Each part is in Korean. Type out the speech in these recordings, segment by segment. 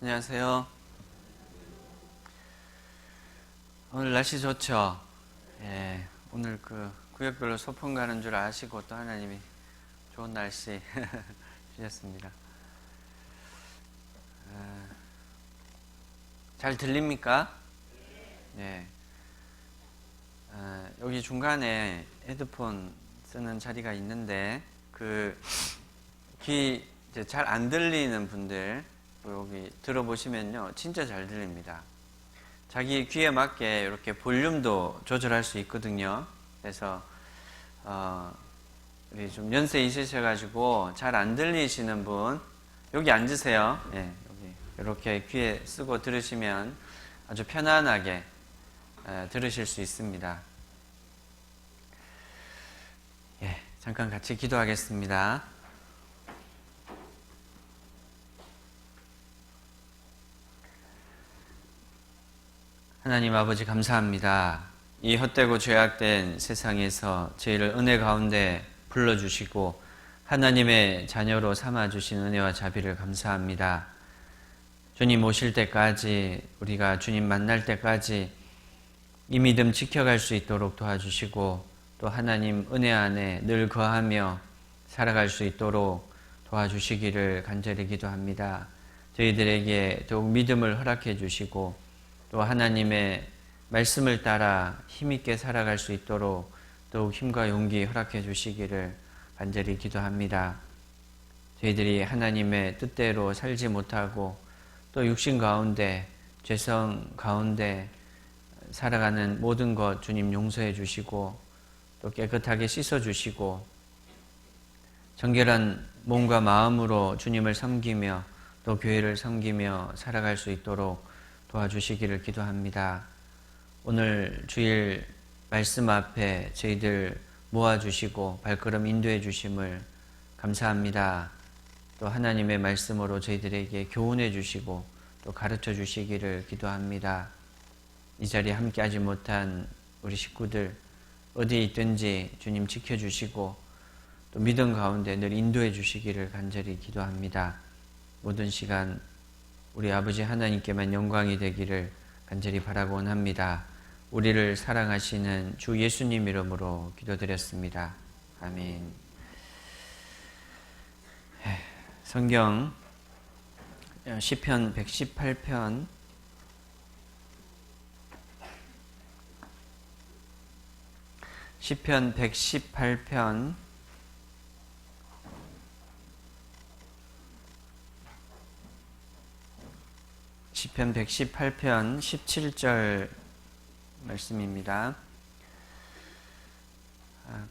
안녕하세요. 오늘 날씨 좋죠? 예, 오늘 구역별로 소풍 가는 줄 아시고 또 하나님이 좋은 날씨 주셨습니다. 잘 들립니까? 예. 여기 중간에 헤드폰 쓰는 자리가 있는데 귀 잘 안 들리는 분들 여기 들어보시면요 진짜 잘 들립니다. 자기 귀에 맞게 이렇게 볼륨도 조절할 수 있거든요. 그래서 우리 좀 연세 있으셔가지고 잘 안 들리시는 분 여기 앉으세요. 예, 여기 이렇게 귀에 쓰고 들으시면 아주 편안하게 들으실 수 있습니다. 예, 잠깐 같이 기도하겠습니다. 하나님 아버지 감사합니다. 이 헛되고 죄악된 세상에서 저희를 은혜 가운데 불러주시고 하나님의 자녀로 삼아주신 은혜와 자비를 감사합니다. 주님 오실 때까지 우리가 주님 만날 때까지 이 믿음 지켜갈 수 있도록 도와주시고 또 하나님 은혜 안에 늘 거하며 살아갈 수 있도록 도와주시기를 간절히 기도합니다. 저희들에게 더욱 믿음을 허락해 주시고 또 하나님의 말씀을 따라 힘있게 살아갈 수 있도록 더욱 힘과 용기 허락해 주시기를 간절히 기도합니다. 저희들이 하나님의 뜻대로 살지 못하고 또 육신 가운데 죄성 가운데 살아가는 모든 것 주님 용서해 주시고 또 깨끗하게 씻어 주시고 정결한 몸과 마음으로 주님을 섬기며 또 교회를 섬기며 살아갈 수 있도록 도와주시기를 기도합니다. 오늘 주일 말씀 앞에 저희들 모아주시고 발걸음 인도해 주심을 감사합니다. 또 하나님의 말씀으로 저희들에게 교훈해 주시고 또 가르쳐 주시기를 기도합니다. 이 자리에 함께하지 못한 우리 식구들 어디에 있든지 주님 지켜주시고 또 믿음 가운데 늘 인도해 주시기를 간절히 기도합니다. 모든 시간 우리 아버지 하나님께만 영광이 되기를 간절히 바라고 원합니다. 우리를 사랑하시는 주 예수님 이름으로 기도드렸습니다. 아멘. 성경 시편 118편 시편 118편 17절 말씀입니다.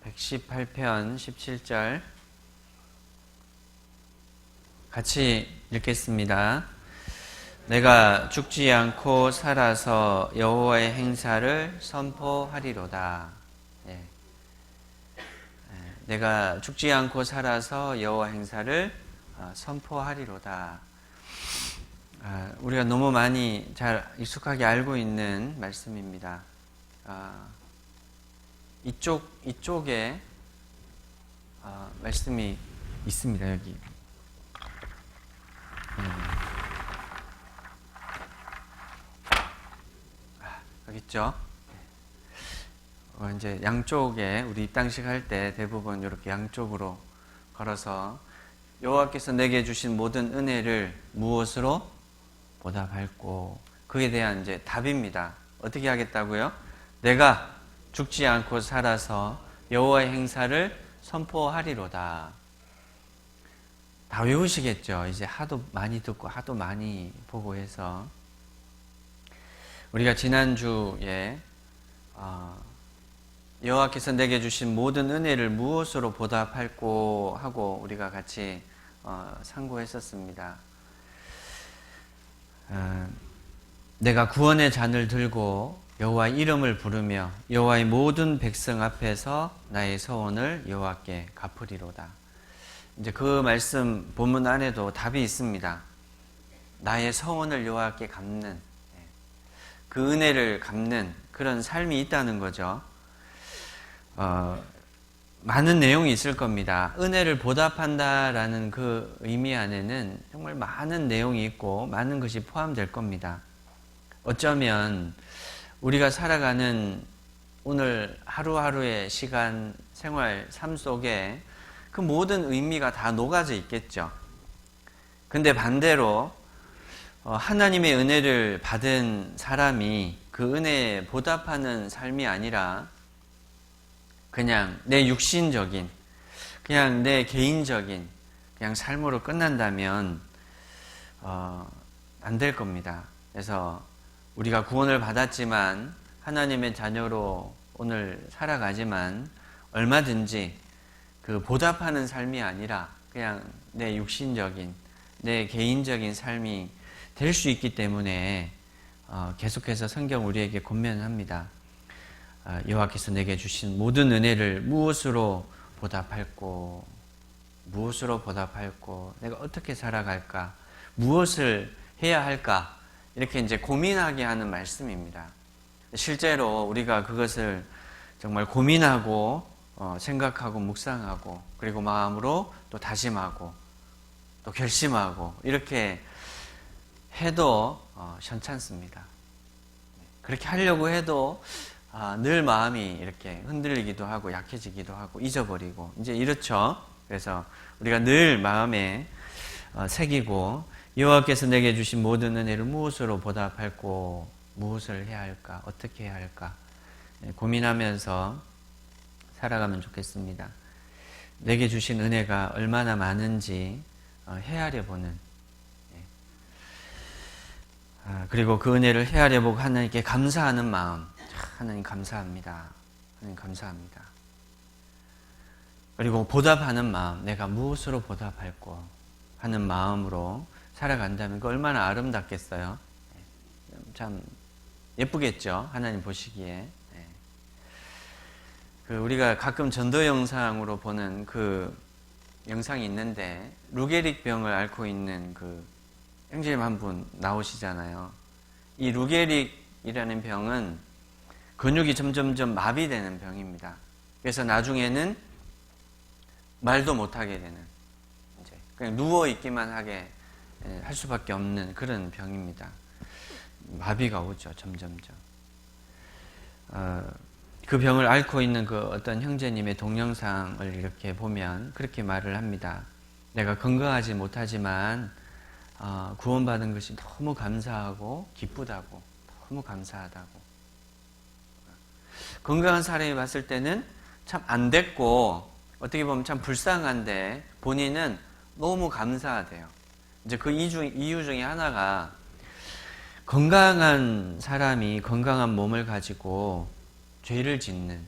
118편 17절 같이 읽겠습니다. 내가 죽지 않고 살아서 여호와의 행사를 선포하리로다. 네. 내가 죽지 않고 살아서 여호와 행사를 선포하리로다. 우리가 너무 많이 잘 익숙하게 알고 있는 말씀입니다. 이쪽에 말씀이 있습니다. 여기. 여기 있죠. 이제 양쪽에 우리 입당식 할 때 대부분 이렇게 양쪽으로 걸어서 여호와께서 내게 주신 모든 은혜를 무엇으로 보답할꼬. 그에 대한 이제 답입니다. 어떻게 하겠다고요? 내가 죽지 않고 살아서 여호와의 행사를 선포하리로다. 다 외우시겠죠. 이제 하도 많이 듣고 하도 많이 보고 해서 우리가 지난주에 여호와께서 내게 주신 모든 은혜를 무엇으로 보답할꼬 하고 우리가 같이 상고했었습니다. 내가 구원의 잔을 들고 여호와의 이름을 부르며 여호와의 모든 백성 앞에서 나의 서원을 여호와께 갚으리로다. 이제 그 말씀 본문 안에도 답이 있습니다. 나의 서원을 여호와께 갚는 그 은혜를 갚는 그런 삶이 있다는 거죠. 많은 내용이 있을 겁니다. 은혜를 보답한다라는 그 의미 안에는 정말 많은 내용이 있고 많은 것이 포함될 겁니다. 어쩌면 우리가 살아가는 오늘 하루하루의 시간, 생활, 삶 속에 그 모든 의미가 다 녹아져 있겠죠. 근데 반대로 하나님의 은혜를 받은 사람이 그 은혜에 보답하는 삶이 아니라 그냥 내 육신적인, 그냥 내 개인적인 그냥 삶으로 끝난다면 안 될 겁니다. 그래서 우리가 구원을 받았지만 하나님의 자녀로 오늘 살아가지만 얼마든지 그 보답하는 삶이 아니라 그냥 내 육신적인, 내 개인적인 삶이 될 수 있기 때문에 계속해서 성경 우리에게 권면합니다. 여호와께서 내게 주신 모든 은혜를 무엇으로 보답할꼬, 무엇으로 보답할꼬, 내가 어떻게 살아갈까, 무엇을 해야 할까, 이렇게 이제 고민하게 하는 말씀입니다. 실제로 우리가 그것을 정말 고민하고 생각하고 묵상하고 그리고 마음으로 또 다짐하고 또 결심하고 이렇게 해도 현찮습니다. 그렇게 하려고 해도 늘 마음이 이렇게 흔들리기도 하고 약해지기도 하고 잊어버리고 이제 이렇죠. 그래서 우리가 늘 마음에 새기고 여호와께서 내게 주신 모든 은혜를 무엇으로 보답할꼬, 무엇을 해야 할까, 어떻게 해야 할까 고민하면서 살아가면 좋겠습니다. 내게 주신 은혜가 얼마나 많은지 헤아려 보는, 그리고 그 은혜를 헤아려 보고 하나님께 감사하는 마음. 하나님 감사합니다. 하나님 감사합니다. 그리고 보답하는 마음, 내가 무엇으로 보답할꼬 하는 마음으로 살아간다면 그 얼마나 아름답겠어요. 참 예쁘겠죠. 하나님 보시기에. 우리가 가끔 전도 영상으로 보는 그 영상이 있는데 루게릭 병을 앓고 있는 그 형제님 한 분 나오시잖아요. 이 루게릭이라는 병은 근육이 점점점 마비되는 병입니다. 그래서 나중에는 말도 못하게 되는, 이제 그냥 누워 있기만 하게 할 수밖에 없는 그런 병입니다. 마비가 오죠, 점점점. 그 병을 앓고 있는 그 어떤 형제님의 동영상을 이렇게 보면 그렇게 말을 합니다. 내가 건강하지 못하지만 구원받은 것이 너무 감사하고 기쁘다고, 너무 감사하다고. 건강한 사람이 봤을 때는 참 안 됐고 어떻게 보면 참 불쌍한데 본인은 너무 감사하대요. 이제 그 이유 중에 하나가 건강한 사람이 건강한 몸을 가지고 죄를 짓는,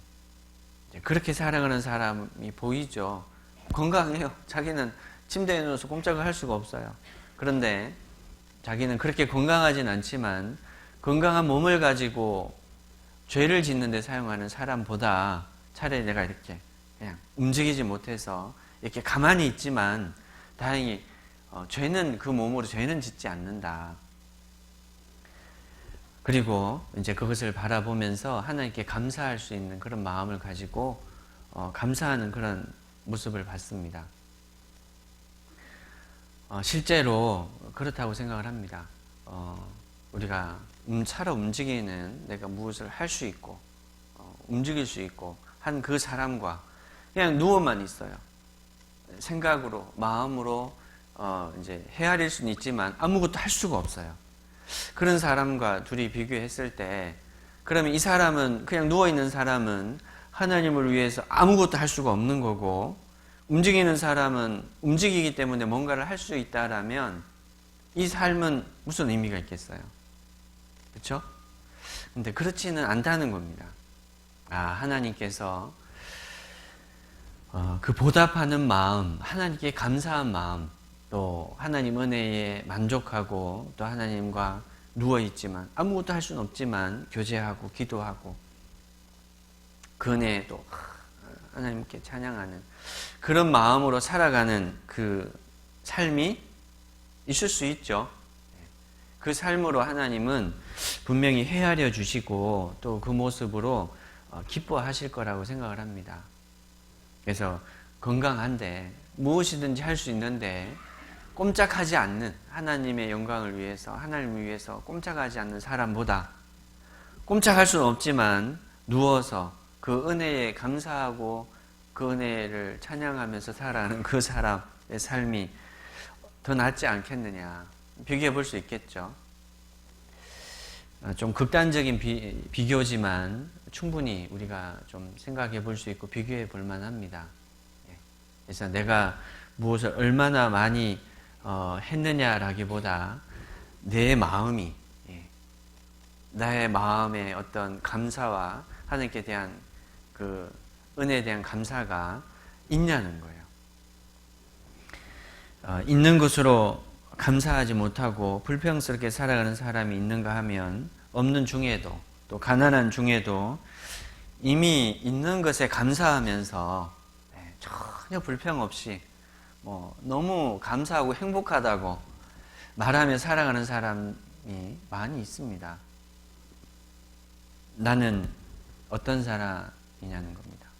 그렇게 살아가는 사람이 보이죠. 건강해요. 자기는 침대에 누워서 꼼짝을 할 수가 없어요. 그런데 자기는 그렇게 건강하진 않지만 건강한 몸을 가지고 죄를 짓는 데 사용하는 사람보다 차라리 내가 이렇게 그냥 움직이지 못해서 이렇게 가만히 있지만 다행히 죄는 그 몸으로 죄는 짓지 않는다. 그리고 이제 그것을 바라보면서 하나님께 감사할 수 있는 그런 마음을 가지고 감사하는 그런 모습을 봤습니다. 실제로 그렇다고 생각을 합니다. 우리가 차로 움직이는 내가 무엇을 할 수 있고 움직일 수 있고 한 그 사람과 그냥 누워만 있어요. 생각으로 마음으로 이제 헤아릴 수는 있지만 아무것도 할 수가 없어요. 그런 사람과 둘이 비교했을 때 그러면 이 사람은, 그냥 누워있는 사람은 하나님을 위해서 아무것도 할 수가 없는 거고 움직이는 사람은 움직이기 때문에 뭔가를 할 수 있다라면 이 삶은 무슨 의미가 있겠어요? 그렇죠? 근데 그렇지는 않다는 겁니다. 하나님께서 그 보답하는 마음, 하나님께 감사한 마음, 또 하나님 은혜에 만족하고 또 하나님과 누워있지만 아무것도 할 수는 없지만 교제하고 기도하고 그 은혜에 또 하나님께 찬양하는 그런 마음으로 살아가는 그 삶이 있을 수 있죠. 그 삶으로 하나님은 분명히 헤아려 주시고 또 그 모습으로 기뻐하실 거라고 생각을 합니다. 그래서 건강한데 무엇이든지 할 수 있는데 꼼짝하지 않는, 하나님의 영광을 위해서, 하나님을 위해서 꼼짝하지 않는 사람보다, 꼼짝할 수는 없지만 누워서 그 은혜에 감사하고 그 은혜를 찬양하면서 살아가는 그 사람의 삶이 더 낫지 않겠느냐, 비교해 볼 수 있겠죠. 좀 극단적인 비교지만 충분히 우리가 좀 생각해 볼 수 있고 비교해 볼 만합니다. 그래서 내가 무엇을 얼마나 많이 했느냐라기보다 내 마음이, 나의 마음의 어떤 감사와 하나님께 대한 그 은혜에 대한 감사가 있냐는 거예요. 있는 것으로 감사하지 못하고 불평스럽게 살아가는 사람이 있는가 하면 없는 중에도, 또 가난한 중에도 이미 있는 것에 감사하면서 전혀 불평 없이 너무 감사하고 행복하다고 말하며 살아가는 사람이 많이 있습니다. 나는 어떤 사람이냐는 겁니다.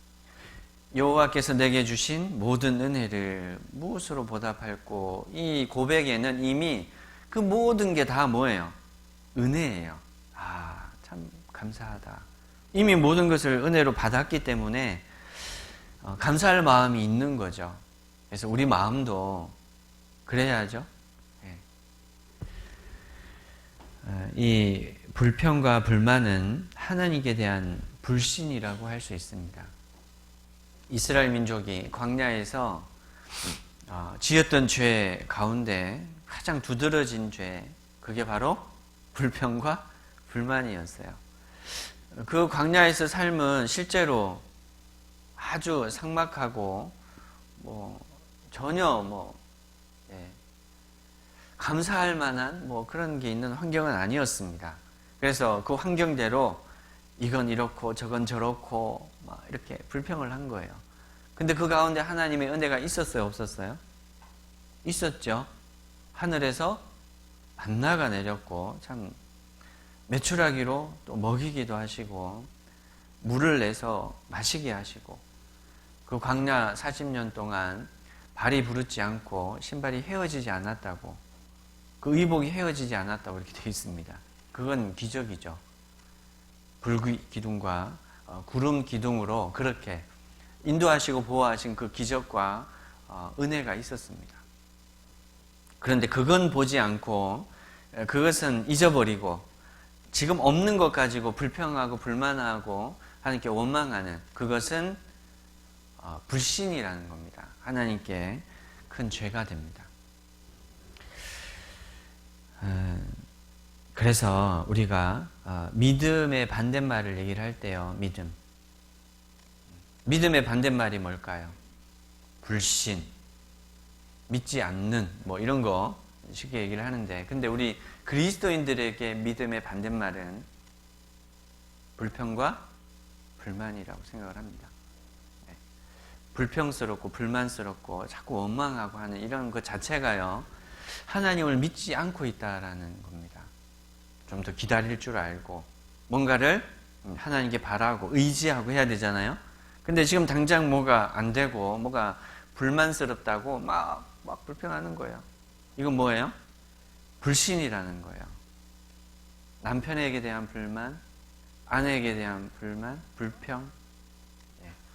여호와께서 내게 주신 모든 은혜를 무엇으로 보답할꼬? 이 고백에는 이미 그 모든 게 다 뭐예요? 은혜예요. 참 감사하다. 이미 모든 것을 은혜로 받았기 때문에 감사할 마음이 있는 거죠. 그래서 우리 마음도 그래야죠. 이 불평과 불만은 하나님께 대한 불신이라고 할 수 있습니다. 이스라엘 민족이 광야에서 지었던 죄 가운데 가장 두드러진 죄, 그게 바로 불평과 불만이었어요. 그 광야에서 삶은 실제로 아주 삭막하고 전혀 감사할 만한 그런 게 있는 환경은 아니었습니다. 그래서 그 환경대로 이건 이렇고 저건 저렇고 막 이렇게 불평을 한 거예요. 근데 그 가운데 하나님의 은혜가 있었어요, 없었어요? 있었죠. 하늘에서 만나가 내렸고 참 메추라기로 또 먹이기도 하시고 물을 내서 마시게 하시고 그 광야 40년 동안 발이 부르지 않고 신발이 헤어지지 않았다고, 그 의복이 헤어지지 않았다고 이렇게 되어 있습니다. 그건 기적이죠. 불기둥과 구름 기둥으로 그렇게 인도하시고 보호하신 그 기적과 은혜가 있었습니다. 그런데 그건 보지 않고 그것은 잊어버리고 지금 없는 것 가지고 불평하고 불만하고 하나님께 원망하는, 그것은 불신이라는 겁니다. 하나님께 큰 죄가 됩니다. 그래서 우리가 믿음의 반대말을 얘기를 할 때요, 믿음의 반대말이 뭘까요? 불신, 믿지 않는 이런 거 쉽게 얘기를 하는데, 근데 우리 그리스도인들에게 믿음의 반대말은 불평과 불만이라고 생각을 합니다. 불평스럽고 불만스럽고 자꾸 원망하고 하는 이런 것 자체가요, 하나님을 믿지 않고 있다라는 겁니다. 좀 더 기다릴 줄 알고 뭔가를 하나님께 바라고 의지하고 해야 되잖아요. 근데 지금 당장 뭐가 안 되고 뭐가 불만스럽다고 막 불평하는 거예요. 이건 뭐예요? 불신이라는 거예요. 남편에게 대한 불만, 아내에게 대한 불만, 불평,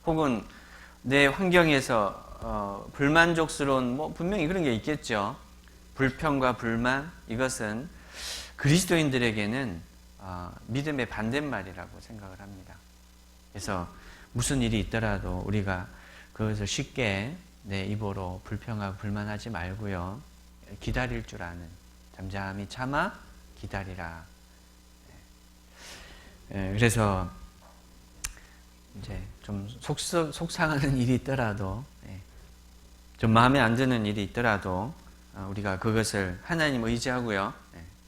혹은 내 환경에서 불만족스러운 분명히 그런 게 있겠죠. 불평과 불만, 이것은 그리스도인들에게는 믿음의 반대말이라고 생각을 합니다. 그래서 무슨 일이 있더라도 우리가 그것을 쉽게 내 입으로 불평하고 불만하지 말고요, 기다릴 줄 아는, 잠잠히 참아 기다리라. 그래서 이제 좀 속상하는 일이 있더라도, 좀 마음에 안 드는 일이 있더라도 우리가 그것을 하나님 의지하고요,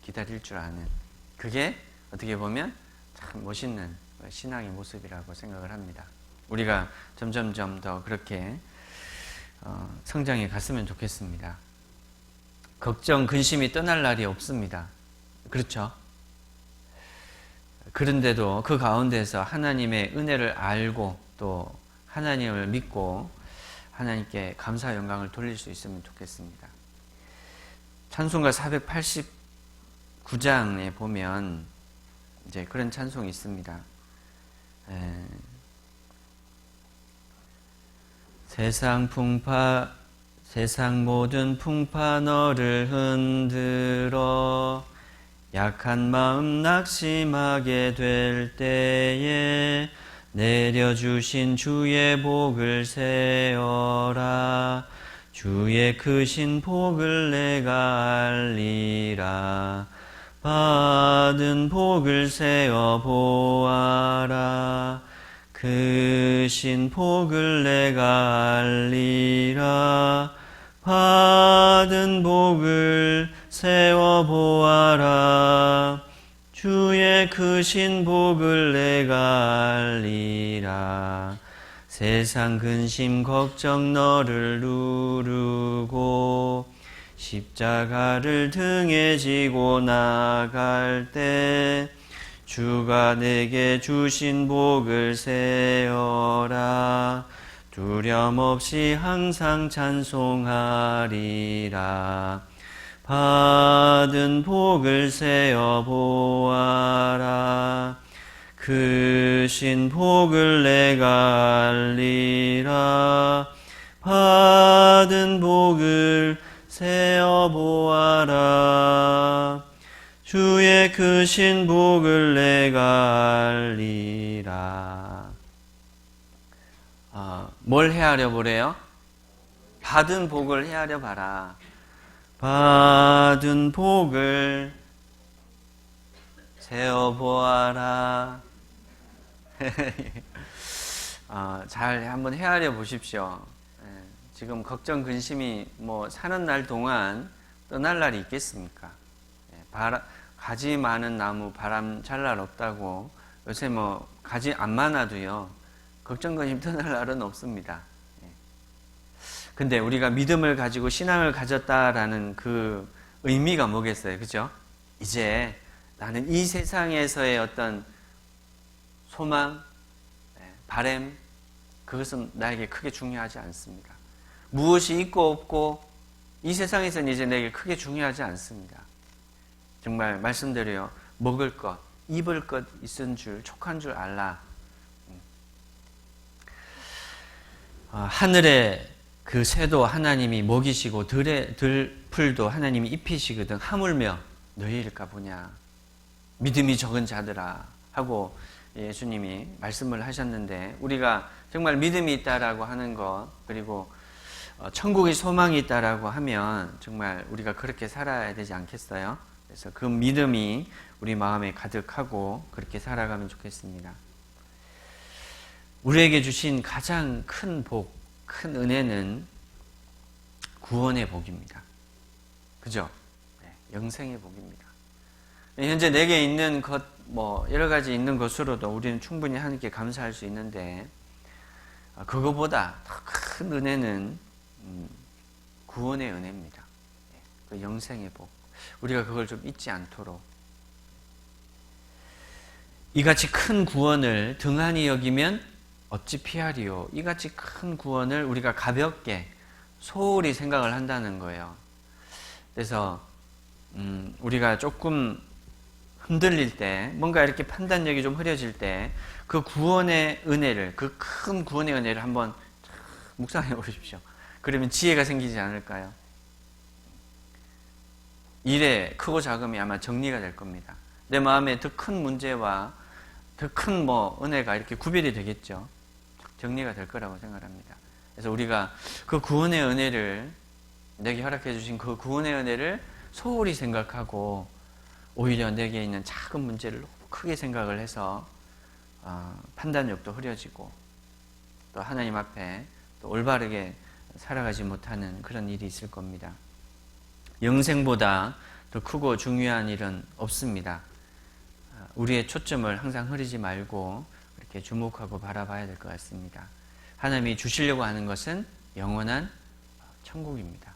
기다릴 줄 아는, 그게 어떻게 보면 참 멋있는 신앙의 모습이라고 생각을 합니다. 우리가 점점점 더 그렇게 성장해 갔으면 좋겠습니다. 걱정, 근심이 떠날 날이 없습니다. 그렇죠? 그런데도 그 가운데서 하나님의 은혜를 알고 또 하나님을 믿고 하나님께 감사 영광을 돌릴 수 있으면 좋겠습니다. 찬송가 489장에 보면 이제 그런 찬송이 있습니다. 세상 모든 풍파 너를 흔들어 약한 마음 낙심하게 될 때에 내려주신 주의 복을 세어라. 주의 크신 복을 내가 알리라. 받은 복을 세어 보아라. 크신 복을 내가 알리라. 받은 복을 세워 보아라. 주의 크신 복을 내가 알리라. 세상 근심 걱정 너를 누르고 십자가를 등에 지고 나갈 때 주가 내게 주신 복을 세어라. 두려움 없이 항상 찬송하리라. 받은 복을 세어 보아라. 크신 복을 내가 알리라. 받은 복을 세어 보아라. 주의 크신 복을 내가 알리라. 뭘 헤아려 보래요? 받은 복을 헤아려 봐라. 받은 복을 세어 보아라. 잘 한번 헤아려 보십시오. 지금 걱정 근심이 사는 날 동안 떠날 날이 있겠습니까? 가지 많은 나무 바람 잘 날 없다고 요새 가지 안 많아도요 걱정 근심 떠날 날은 없습니다. 근데 우리가 믿음을 가지고 신앙을 가졌다라는 그 의미가 뭐겠어요? 그죠? 이제 나는 이 세상에서의 어떤 소망, 바람, 그것은 나에게 크게 중요하지 않습니다. 무엇이 있고 없고 이 세상에서는 이제 내게 크게 중요하지 않습니다. 정말 말씀대로요. 먹을 것, 입을 것 있은 줄, 촉한 줄 알라. 하늘에 그 새도 하나님이 먹이시고 들풀도 하나님이 입히시거든 하물며 너희일까 보냐. 믿음이 적은 자들아 하고 예수님이 말씀을 하셨는데 우리가 정말 믿음이 있다라고 하는 것 그리고 천국의 소망이 있다라고 하면 정말 우리가 그렇게 살아야 되지 않겠어요? 그래서 그 믿음이 우리 마음에 가득하고 그렇게 살아가면 좋겠습니다. 우리에게 주신 가장 큰 복, 큰 은혜는 구원의 복입니다. 그죠? 영생의 복입니다. 현재 내게 있는 것, 여러 가지 있는 것으로도 우리는 충분히 하나님께 감사할 수 있는데, 그거보다 더 큰 은혜는 구원의 은혜입니다. 그 영생의 복. 우리가 그걸 좀 잊지 않도록. 이같이 큰 구원을 등한히 여기면 어찌 피하리요. 이같이 큰 구원을 우리가 가볍게 소홀히 생각을 한다는 거예요. 그래서 우리가 조금 흔들릴 때 뭔가 이렇게 판단력이 좀 흐려질 때 그 구원의 은혜를 그 큰 구원의 은혜를 한번 묵상해 보십시오. 그러면 지혜가 생기지 않을까요? 일에 크고 작음이 아마 정리가 될 겁니다. 내 마음에 더 큰 문제와 더 큰 은혜가 이렇게 구별이 되겠죠. 정리가 될 거라고 생각합니다. 그래서 우리가 그 구원의 은혜를 내게 허락해 주신 그 구원의 은혜를 소홀히 생각하고 오히려 내게 있는 작은 문제를 너무 크게 생각을 해서 판단력도 흐려지고 또 하나님 앞에 또 올바르게 살아가지 못하는 그런 일이 있을 겁니다. 영생보다 더 크고 중요한 일은 없습니다. 우리의 초점을 항상 흐리지 말고 이렇게 주목하고 바라봐야 될 것 같습니다. 하나님이 주시려고 하는 것은 영원한 천국입니다.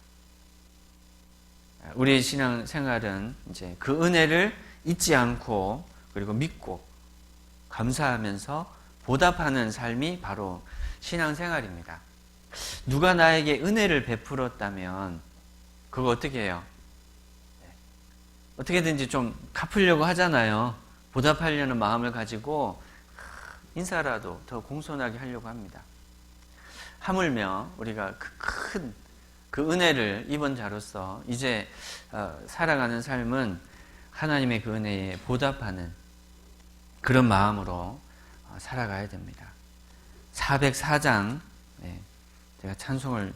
우리의 신앙 생활은 이제 그 은혜를 잊지 않고 그리고 믿고 감사하면서 보답하는 삶이 바로 신앙 생활입니다. 누가 나에게 은혜를 베풀었다면 그거 어떻게 해요? 어떻게든지 좀 갚으려고 하잖아요. 보답하려는 마음을 가지고 인사라도 더 공손하게 하려고 합니다. 하물며 우리가 그 은혜를 입은 자로서 이제 살아가는 삶은 하나님의 그 은혜에 보답하는 그런 마음으로 살아가야 됩니다. 404장, 제가 찬송을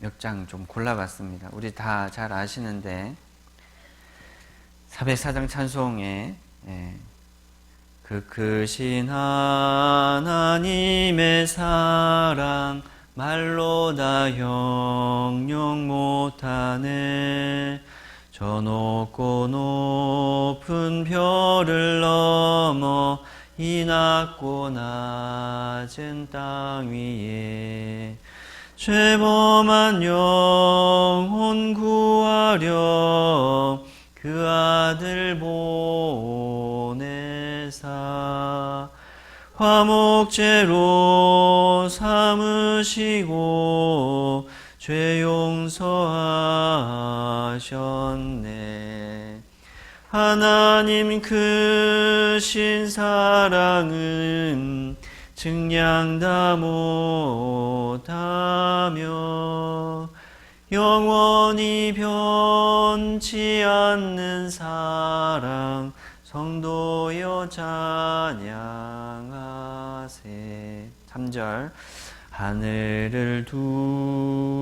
몇 장 좀 골라봤습니다. 우리 다 잘 아시는데 404장 찬송에 그 크신 하나님의 사랑 말로 다 형용 못하네. 저 높고 높은 별을 넘어 이 낮고 낮은 땅 위에 죄범한 영혼 구하려 그 아들 보내사 화목제로 삼으시고 죄 용서하셨네. 하나님 크신 사랑은 증량 다 못하며 영원히 변치 않는 사랑 성도여 찬양하세. 3절 하늘을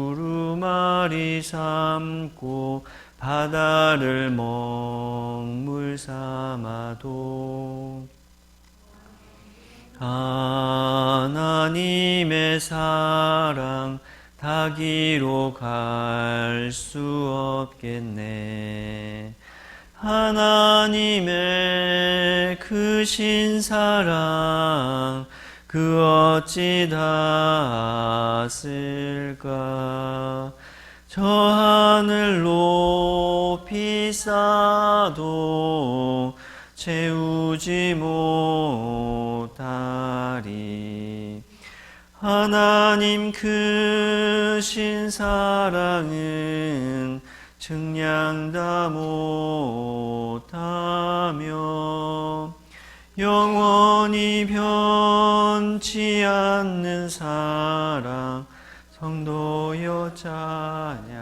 두루마리 삼고 바다를 먹물 삼아도 하나님의 사랑 다 기록할 수 없겠네. 하나님의 크신 사랑 그 어찌 닿았을까. 저 하늘 높이 쌓아도 채우지 못하리. 하나님 크신 사랑은 증량 다 못하며 영원히 변치 않는 사랑 성도여 찬양하세.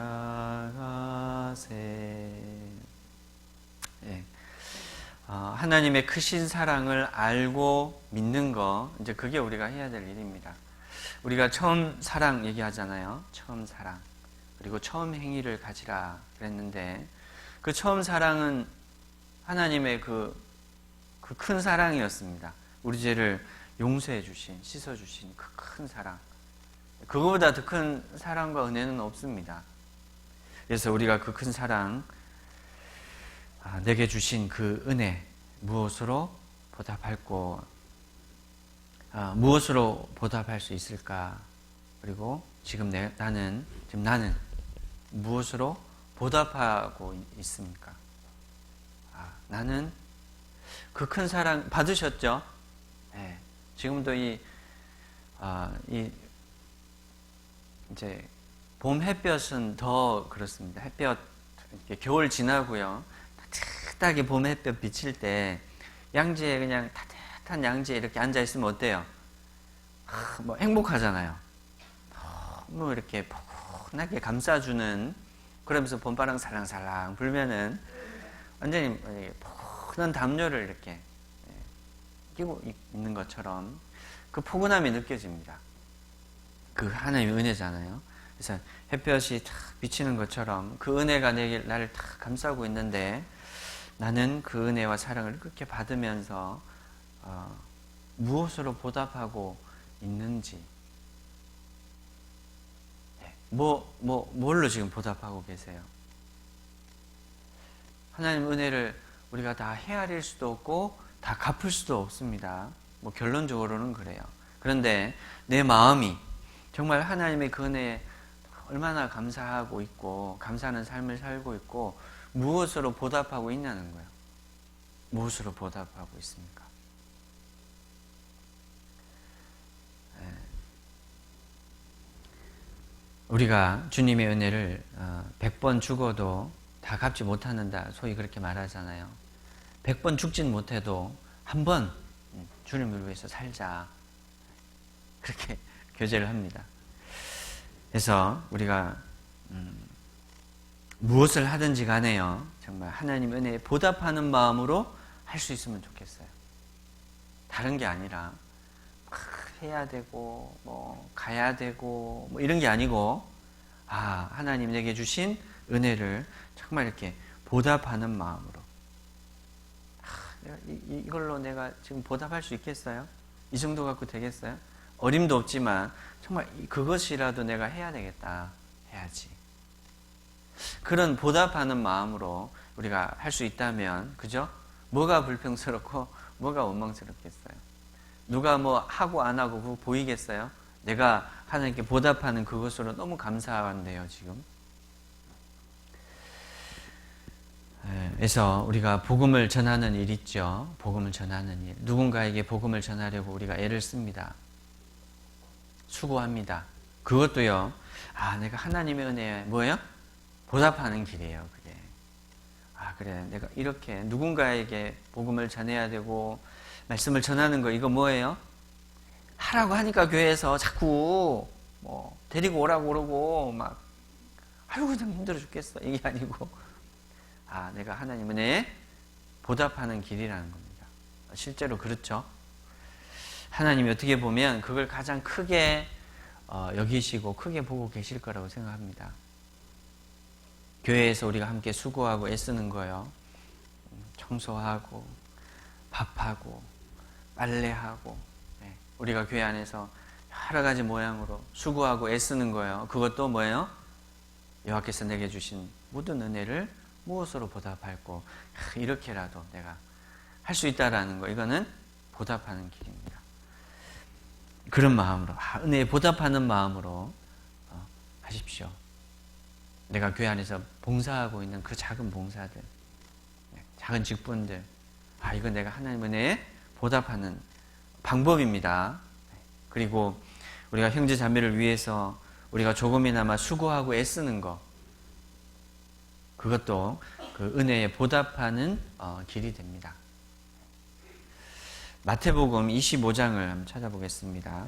하나님의 크신 사랑을 알고 믿는 거, 이제 그게 우리가 해야 될 일입니다. 우리가 처음 사랑 얘기하잖아요. 처음 사랑. 그리고 처음 행위를 가지라 그랬는데, 그 처음 사랑은 하나님의 그 큰 사랑이었습니다. 우리 죄를 용서해 주신, 씻어 주신 그 큰 사랑. 그거보다 더 큰 사랑과 은혜는 없습니다. 그래서 우리가 그 큰 사랑, 내게 주신 그 은혜, 무엇으로 보답할 수 있을까? 그리고 지금 나는 무엇으로 보답하고 있습니까? 나는 그 큰 사랑 받으셨죠? 네. 지금도 이제 봄 햇볕은 더 그렇습니다. 햇볕 이렇게 겨울 지나고요. 따뜻하게 봄 햇볕 비칠 때 양지에 그냥 따뜻한 양지에 이렇게 앉아 있으면 어때요? 뭐 행복하잖아요. 너무 이렇게 포근하게 감싸주는, 그러면서 봄바람 살랑살랑 불면은 완전히 포근한 담요를 이렇게 끼고 있는 것처럼 그 포근함이 느껴집니다. 그 하나님의 은혜잖아요. 그래서 햇볕이 탁 비치는 것처럼 그 은혜가 나를 탁 감싸고 있는데, 나는 그 은혜와 사랑을 그렇게 받으면서 무엇으로 보답하고 있는지, 뭘로 지금 보답하고 계세요? 하나님 은혜를 우리가 다 헤아릴 수도 없고 다 갚을 수도 없습니다. 결론적으로는 그래요. 그런데 내 마음이 정말 하나님의 그 은혜에 얼마나 감사하고 있고 감사하는 삶을 살고 있고 무엇으로 보답하고 있냐는 거예요. 무엇으로 보답하고 있습니까? 우리가 주님의 은혜를 100번 죽어도 다 갚지 못하는다, 소위 그렇게 말하잖아요. 100번 죽진 못해도 한 번 주님을 위해서 살자, 그렇게 교제를 합니다. 그래서 우리가 무엇을 하든지 간에요, 정말 하나님 은혜에 보답하는 마음으로 할 수 있으면 좋겠어요. 다른 게 아니라 막 해야 되고 뭐 가야 되고 뭐 이런 게 아니고, 하나님 내게 주신 은혜를 정말 이렇게 보답하는 마음으로, 이걸로 내가 지금 보답할 수 있겠어요? 이 정도 갖고 되겠어요? 어림도 없지만 정말 그것이라도 내가 해야 되겠다, 해야지. 그런 보답하는 마음으로 우리가 할 수 있다면, 그죠? 뭐가 불평스럽고 뭐가 원망스럽겠어요? 누가 뭐 하고 안 하고 그거 보이겠어요? 내가 하나님께 보답하는 그것으로 너무 감사한데요, 지금. 그래서 우리가 복음을 전하는 일 있죠. 복음을 전하는 일. 누군가에게 복음을 전하려고 우리가 애를 씁니다. 수고합니다. 그것도요, 내가 하나님의 은혜에 뭐예요? 보답하는 길이에요, 그게. 그래, 내가 이렇게 누군가에게 복음을 전해야 되고 말씀을 전하는 거, 이거 뭐예요? 하라고 하니까 교회에서 자꾸 뭐 데리고 오라고 그러고 막, 그냥 힘들어 죽겠어, 이게 아니고, 내가 하나님 은혜에 보답하는 길이라는 겁니다. 실제로 그렇죠. 하나님이 어떻게 보면 그걸 가장 크게 여기시고 크게 보고 계실 거라고 생각합니다. 교회에서 우리가 함께 수고하고 애쓰는 거요, 청소하고 밥하고 빨래하고, 우리가 교회 안에서 여러 가지 모양으로 수고하고 애쓰는 거예요. 그것도 뭐예요? 여호와께서 내게 주신 모든 은혜를 무엇으로 보답할고, 이렇게라도 내가 할 수 있다라는 거, 이거는 보답하는 길입니다. 그런 마음으로, 은혜에 보답하는 마음으로 하십시오. 내가 교회 안에서 봉사하고 있는 그 작은 봉사들, 작은 직분들, 이건 내가 하나님 은혜에 보답하는 방법입니다. 그리고 우리가 형제 자매를 위해서 우리가 조금이나마 수고하고 애쓰는 거, 그것도 그 은혜에 보답하는 길이 됩니다. 마태복음 25장을 한번 찾아보겠습니다.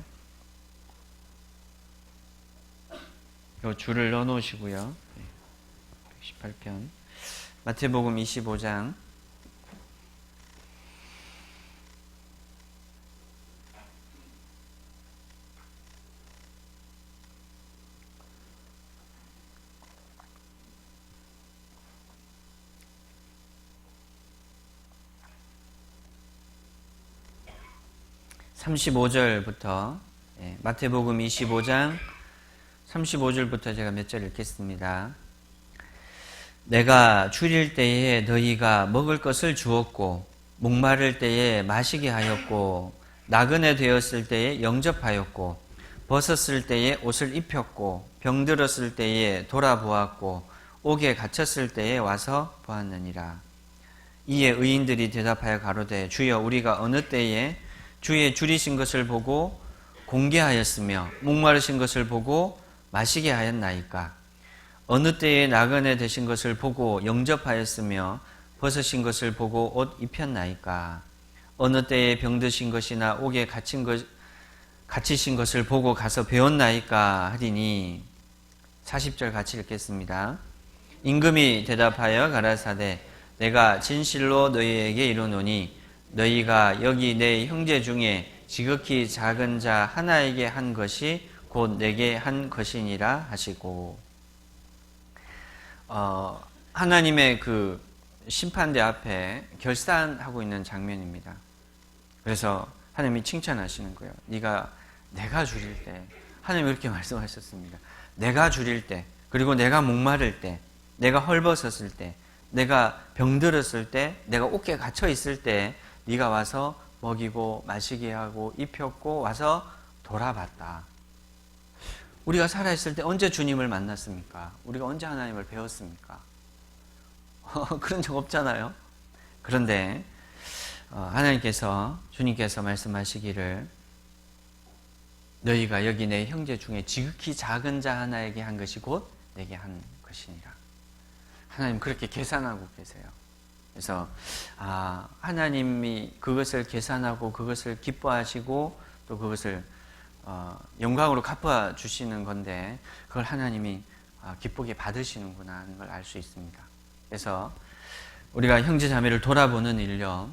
이 줄을 넣어 놓으시고요. 118편 마태복음 25장 35절부터, 마태복음 25장 35절부터 제가 몇 절 읽겠습니다. 내가 줄일 때에 너희가 먹을 것을 주었고, 목마를 때에 마시게 하였고, 나그네 되었을 때에 영접하였고, 벗었을 때에 옷을 입혔고, 병들었을 때에 돌아보았고, 옥에 갇혔을 때에 와서 보았느니라. 이에 의인들이 대답하여 가로되, 주여, 우리가 어느 때에 주의 줄이신 것을 보고 공개하였으며 목마르신 것을 보고 마시게 하였나이까? 어느 때에 나그네 되신 것을 보고 영접하였으며 벗으신 것을 보고 옷 입혔나이까? 어느 때에 병드신 것이나 옥에 갇히신 것을 보고 가서 배웠나이까? 하리니, 40절 같이 읽겠습니다. 임금이 대답하여 가라사대, 내가 진실로 너희에게 이르노니 너희가 여기 내 형제 중에 지극히 작은 자 하나에게 한 것이 곧 내게 한 것이니라 하시고, 하나님의 그 심판대 앞에 결산하고 있는 장면입니다. 그래서 하나님이 칭찬하시는 거예요. 내가 줄일 때, 하나님이 이렇게 말씀하셨습니다. 내가 줄일 때, 그리고 내가 목마를 때, 내가 헐벗었을 때, 내가 병들었을 때, 내가 옥에 갇혀 있을 때 네가 와서 먹이고 마시게 하고 입혔고 와서 돌아봤다. 우리가 살아있을 때 언제 주님을 만났습니까? 우리가 언제 하나님을 배웠습니까? 그런 적 없잖아요. 그런데 주님께서 말씀하시기를, 너희가 여기 내 형제 중에 지극히 작은 자 하나에게 한 것이 곧 내게 한 것이니라. 하나님 그렇게 계산하고 계세요. 그래서 하나님이 그것을 계산하고 그것을 기뻐하시고 또 그것을 영광으로 갚아주시는 건데 그걸 하나님이 기쁘게 받으시는구나 하는 걸 알 수 있습니다. 그래서 우리가 형제 자매를 돌아보는 일요,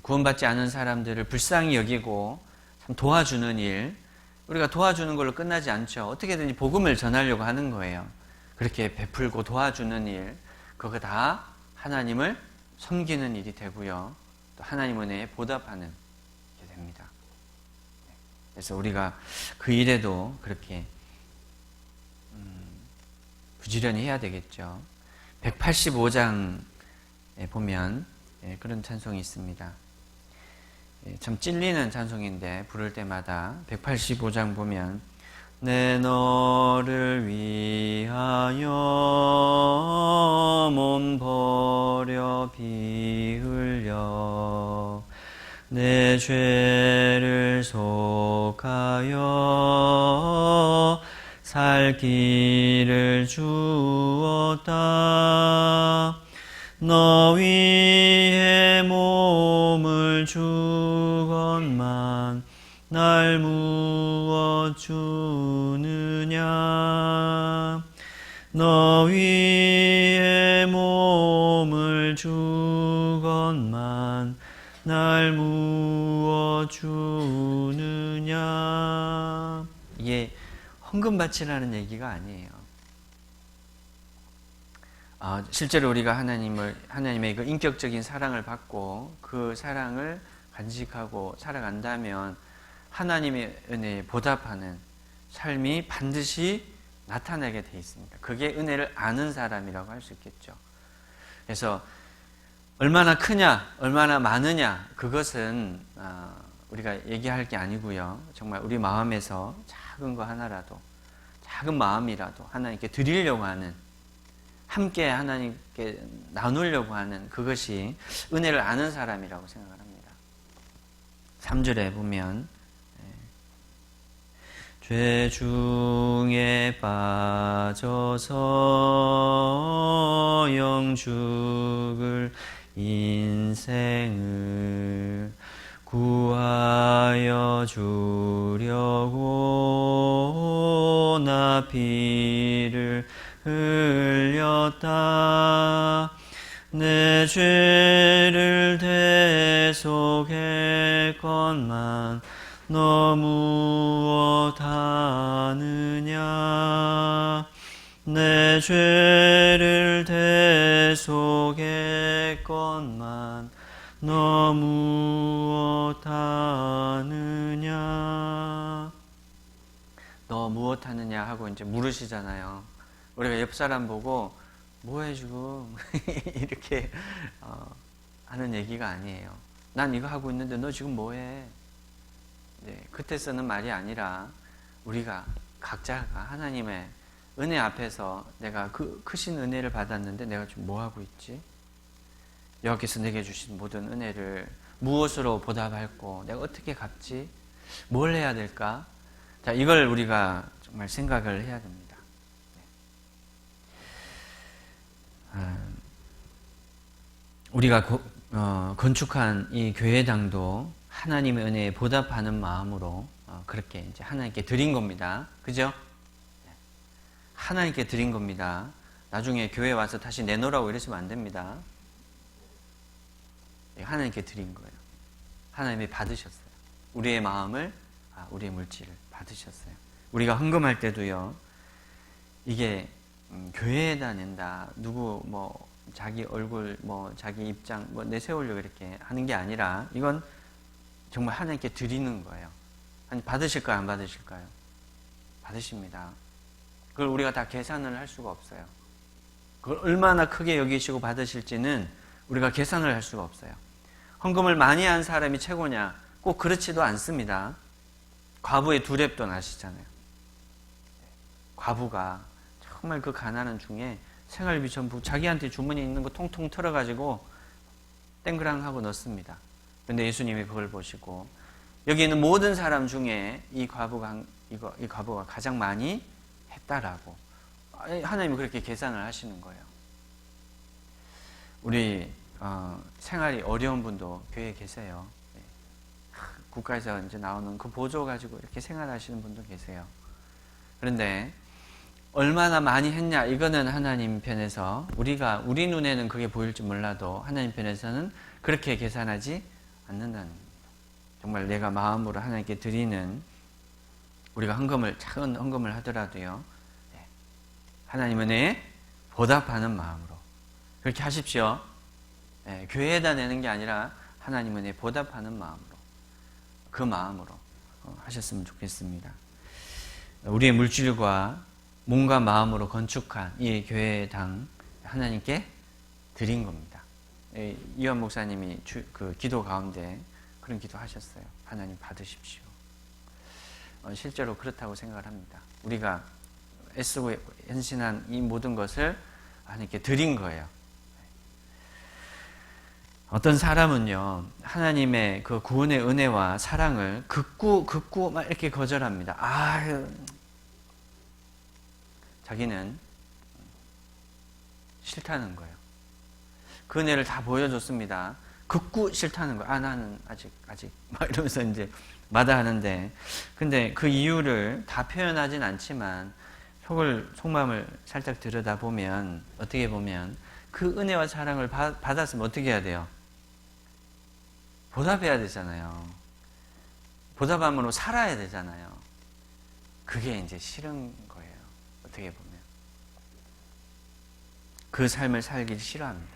구원받지 않은 사람들을 불쌍히 여기고 참 도와주는 일, 우리가 도와주는 걸로 끝나지 않죠. 어떻게든지 복음을 전하려고 하는 거예요. 그렇게 베풀고 도와주는 일, 그거 다 하나님을 섬기는 일이 되고요, 또 하나님 은혜에 보답하는 게 됩니다. 그래서 우리가 그 일에도 그렇게 부지런히 해야 되겠죠. 185장에 보면 그런 찬송이 있습니다. 참 찔리는 찬송인데 부를 때마다 185장 보면 내 너를 위하여 몸 버려 피 흘려 내 죄를 속하여 살 길을 주었다. 너 위해 몸을 주건만 날 무엇 주느냐. 너 위해 몸을 주건만 날 무엇 주느냐. 이게 헌금 바치라는 얘기가 아니에요. 실제로 우리가 하나님의 그 인격적인 사랑을 받고 그 사랑을 간직하고 살아간다면 하나님의 은혜에 보답하는 삶이 반드시 나타나게 돼 있습니다. 그게 은혜를 아는 사람이라고 할 수 있겠죠. 그래서 얼마나 크냐, 얼마나 많으냐, 그것은 우리가 얘기할 게 아니고요. 정말 우리 마음에서 작은 거 하나라도, 작은 마음이라도 하나님께 드리려고 하는, 함께 하나님께 나누려고 하는 그것이 은혜를 아는 사람이라고 생각을 합니다. 3절에 보면 죄 중에 빠져서 영 죽을 인생을 구하여 주려고 나 피를 흘렸다. 내 죄를 대속했건만 너 무엇 하느냐. 내 죄를 대속했건만 너 무엇 하느냐. 너 무엇 하느냐 하고 이제 물으시잖아요. 우리가 옆 사람 보고 뭐해 지금 이렇게 하는 얘기가 아니에요. 난 이거 하고 있는데 너 지금 뭐해? 그때 쓰는 말이 아니라 우리가 각자가 하나님의 은혜 앞에서 내가 그 크신 은혜를 받았는데 내가 지금 뭐 하고 있지? 여호와께서 내게 주신 모든 은혜를 무엇으로 보답할고 내가 어떻게 갚지? 뭘 해야 될까? 자, 이걸 우리가 정말 생각을 해야 됩니다. 우리가 건축한 이 교회당도 하나님의 은혜에 보답하는 마음으로 그렇게 이제 하나님께 드린 겁니다. 그죠? 하나님께 드린 겁니다. 나중에 교회 와서 다시 내놓으라고 이러시면 안 됩니다. 하나님께 드린 거예요. 하나님이 받으셨어요. 우리의 마음을, 우리의 물질을 받으셨어요. 우리가 헌금할 때도요, 이게 교회에다 낸다, 누구 자기 얼굴 자기 입장 내세우려고 이렇게 하는 게 아니라 이건 정말 하나님께 드리는 거예요. 아니, 받으실까요? 안 받으실까요? 받으십니다. 그걸 우리가 다 계산을 할 수가 없어요. 그걸 얼마나 크게 여기시고 받으실지는 우리가 계산을 할 수가 없어요. 헌금을 많이 한 사람이 최고냐? 꼭 그렇지도 않습니다. 과부의 두렙돈 아시잖아요. 과부가 정말 그 가난한 중에 생활비 전부 자기한테 주머니에 있는 거 통통 털어가지고 땡그랑 하고 넣습니다. 그런데 예수님이 그걸 보시고 여기 있는 모든 사람 중에 이 과부가 이 과부가 가장 많이 했다라고. 하나님은 그렇게 계산을 하시는 거예요. 우리 생활이 어려운 분도 교회에 계세요. 국가에서 이제 나오는 그 보조 가지고 이렇게 생활하시는 분도 계세요. 그런데 얼마나 많이 했냐, 이거는 하나님 편에서 우리 눈에는 그게 보일지 몰라도 하나님 편에서는 그렇게 계산하지 않는다는 겁니다. 정말 내가 마음으로 하나님께 드리는, 우리가 작은 헌금을 하더라도요, 하나님 은혜에 보답하는 마음으로 그렇게 하십시오. 교회에다 내는 게 아니라 하나님 은혜에 보답하는 마음으로, 그 마음으로 하셨으면 좋겠습니다. 우리의 물질과 몸과 마음으로 건축한 이 교회당 하나님께 드린 겁니다. 이현 목사님이 그 기도 가운데 그런 기도 하셨어요. 하나님 받으십시오. 실제로 그렇다고 생각을 합니다. 우리가 애쓰고 헌신한 이 모든 것을 하나님께 드린 거예요. 어떤 사람은요, 하나님의 그 구원의 은혜와 사랑을 극구 막 이렇게 거절합니다. 자기는 싫다는 거예요. 그 은혜를 다 보여줬습니다. 극구 싫다는 거예요. 나는 아직 막 이러면서 이제 마다하는데, 근데 그 이유를 다 표현하진 않지만 속마음을 살짝 들여다보면, 어떻게 보면 그 은혜와 사랑을 받았으면 어떻게 해야 돼요? 보답해야 되잖아요. 보답함으로 살아야 되잖아요. 그게 이제 싫은 거예요. 어떻게 보면 그 삶을 살기 싫어합니다.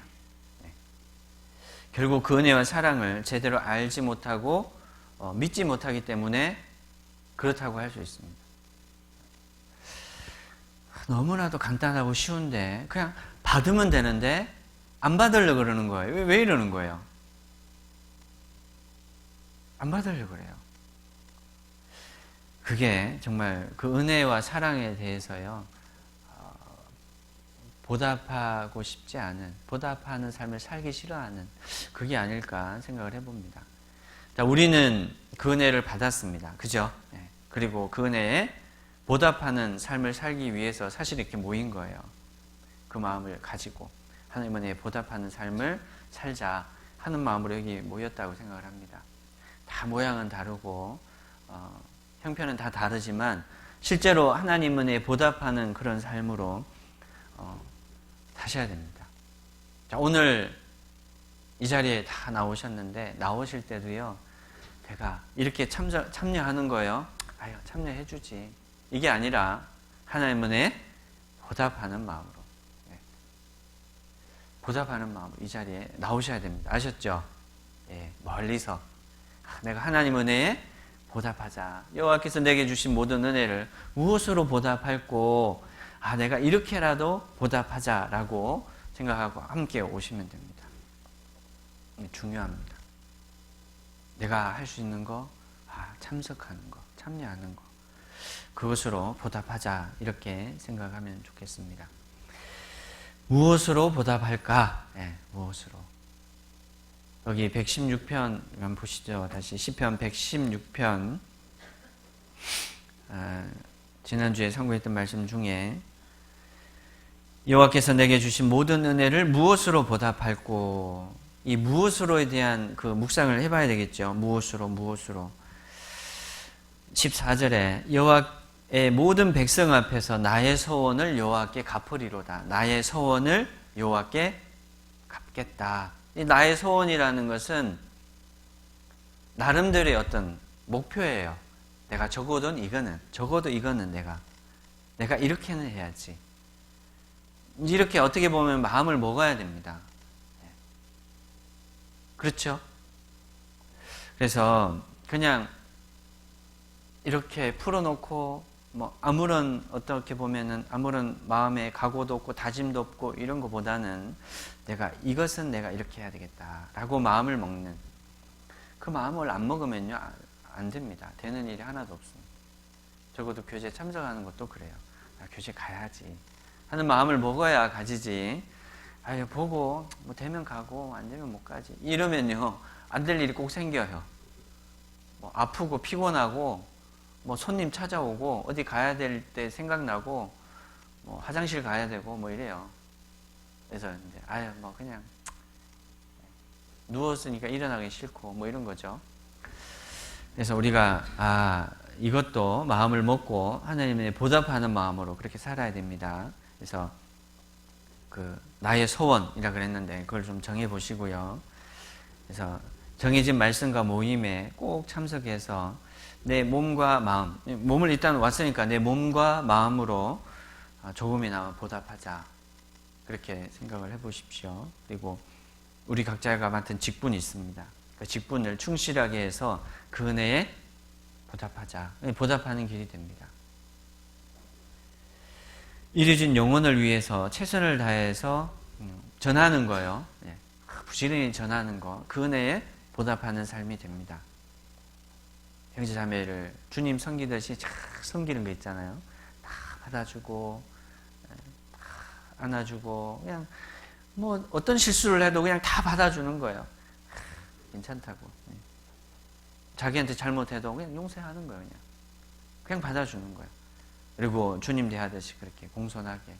결국 그 은혜와 사랑을 제대로 알지 못하고 믿지 못하기 때문에 그렇다고 할 수 있습니다. 너무나도 간단하고 쉬운데 그냥 받으면 되는데 안 받으려고 그러는 거예요. 왜 이러는 거예요? 안 받으려고 그래요. 그게 정말 그 은혜와 사랑에 대해서요, 보답하고 싶지 않은, 보답하는 삶을 살기 싫어하는, 그게 아닐까 생각을 해봅니다. 자, 우리는 그 은혜를 받았습니다. 그죠? 그리고 그 은혜에 보답하는 삶을 살기 위해서 사실 이렇게 모인 거예요. 그 마음을 가지고 하나님 은혜에 보답하는 삶을 살자 하는 마음으로 여기 모였다고 생각을 합니다. 다 모양은 다르고 형편은 다 다르지만 실제로 하나님 은혜에 보답하는 그런 삶으로 사셔야 됩니다. 자, 오늘 이 자리에 다 나오셨는데 나오실 때도요, 내가 이렇게 참여하는 거예요. 참여해주지. 이게 아니라 하나님 은혜에 보답하는 마음으로, 보답하는 마음으로 이 자리에 나오셔야 됩니다. 아셨죠? 멀리서 내가 하나님 은혜에 보답하자. 여호와께서 내게 주신 모든 은혜를 무엇으로 보답할꼬? 내가 이렇게라도 보답하자라고 생각하고 함께 오시면 됩니다. 중요합니다. 내가 할 수 있는 거, 참석하는 거, 참여하는 거, 그것으로 보답하자, 이렇게 생각하면 좋겠습니다. 무엇으로 보답할까? 무엇으로? 여기 116편 한번 보시죠. 다시 시편 116편, 지난주에 선고했던 말씀 중에 여호와께서 내게 주신 모든 은혜를 무엇으로 보답할꼬? 이 무엇으로에 대한 그 묵상을 해봐야 되겠죠. 무엇으로 14절에 여호와의 모든 백성 앞에서 나의 소원을 여호와께 갚으리로다. 나의 소원을 여호와께 갚겠다. 이 나의 소원이라는 것은 나름대로의 어떤 목표예요. 내가 적어도 이거는 내가 이렇게는 해야지. 이렇게 어떻게 보면 마음을 먹어야 됩니다. 그렇죠? 그래서 그냥 이렇게 풀어놓고 아무런 어떻게 보면은 아무런 마음의 각오도 없고 다짐도 없고 이런 것보다는 이것은 내가 이렇게 해야 되겠다라고 마음을 먹는, 그 마음을 안 먹으면요 안 됩니다. 되는 일이 하나도 없습니다. 적어도 교제 참석하는 것도 그래요. 나 교제 가야지 하는 마음을 먹어야 가지지. 보고 되면 가고 안 되면 못 가지 이러면요 안 될 일이 꼭 생겨요. 아프고 피곤하고 뭐 손님 찾아오고 어디 가야 될 때 생각나고 뭐 화장실 가야 되고 뭐 이래요. 그래서 이제 아유 뭐 그냥 누웠으니까 일어나기 싫고 뭐 이런 거죠. 그래서 우리가 이것도 마음을 먹고 하나님에 보답하는 마음으로 그렇게 살아야 됩니다. 그래서 그 나의 소원이라 그랬는데 그걸 좀 정해 보시고요. 그래서 정해진 말씀과 모임에 꼭 참석해서 내 몸과 마음, 몸을 일단 왔으니까 내 몸과 마음으로 조금이나마 보답하자. 그렇게 생각을 해보십시오. 그리고 우리 각자가 맡은 직분이 있습니다. 그 직분을 충실하게 해서 그 은혜에 보답하자. 보답하는 길이 됩니다. 이루어진 영혼을 위해서 최선을 다해서 전하는 거요. 부지런히 전하는 거. 그 은혜에 보답하는 삶이 됩니다. 형제자매를 주님 섬기듯이 잘 섬기는 거 있잖아요. 다 받아주고 다 안아주고 그냥 뭐 어떤 실수를 해도 그냥 다 받아주는 거예요. 괜찮다고. 자기한테 잘못해도 그냥 용서하는 거예요. 그냥 받아주는 거예요. 그리고 주님 대하듯이 그렇게 공손하게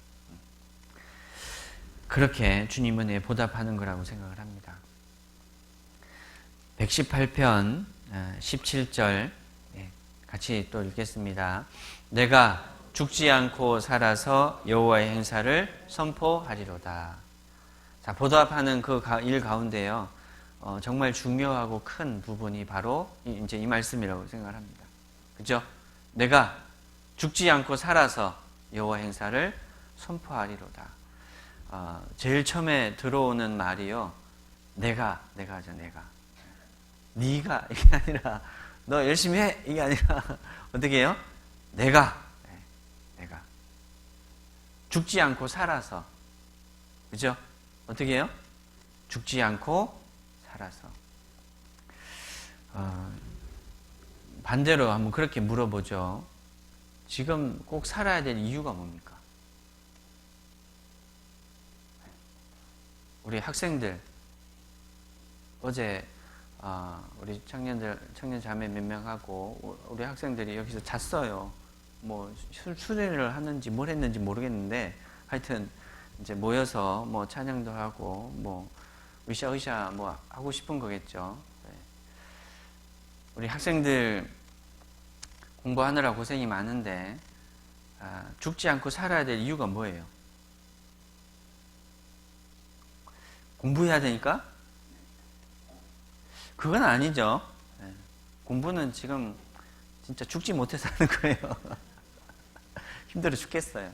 그렇게 주님 은혜에 보답하는 거라고 생각을 합니다. 118편 17절 같이 또 읽겠습니다. 내가 죽지 않고 살아서 여호와의 행사를 선포하리로다. 자, 보답하는 그 일 가운데요. 정말 중요하고 큰 부분이 바로 이제 이 말씀이라고 생각을 합니다. 그죠? 내가 죽지 않고 살아서 여호와 행사를 선포하리로다. 제일 처음에 들어오는 말이요. 내가죠, 내가. 네가 이게 아니라 너 열심히 해 이게 아니라 어떻게 해요? 내가 죽지 않고 살아서 그죠? 어떻게 해요? 죽지 않고 살아서 반대로 한번 그렇게 물어보죠. 지금 꼭 살아야 될 이유가 뭡니까? 우리 학생들 어제 우리 청년 자매 몇 명하고 우리 학생들이 여기서 잤어요. 뭐 수련회를 하는지 뭘 했는지 모르겠는데 하여튼 이제 모여서 뭐 찬양도 하고 뭐 으쌰으쌰 뭐 하고 싶은 거겠죠. 우리 학생들 공부하느라 고생이 많은데 죽지 않고 살아야 될 이유가 뭐예요? 공부해야 되니까? 그건 아니죠. 공부는 지금 진짜 죽지 못해서 하는 거예요. 힘들어 죽겠어요.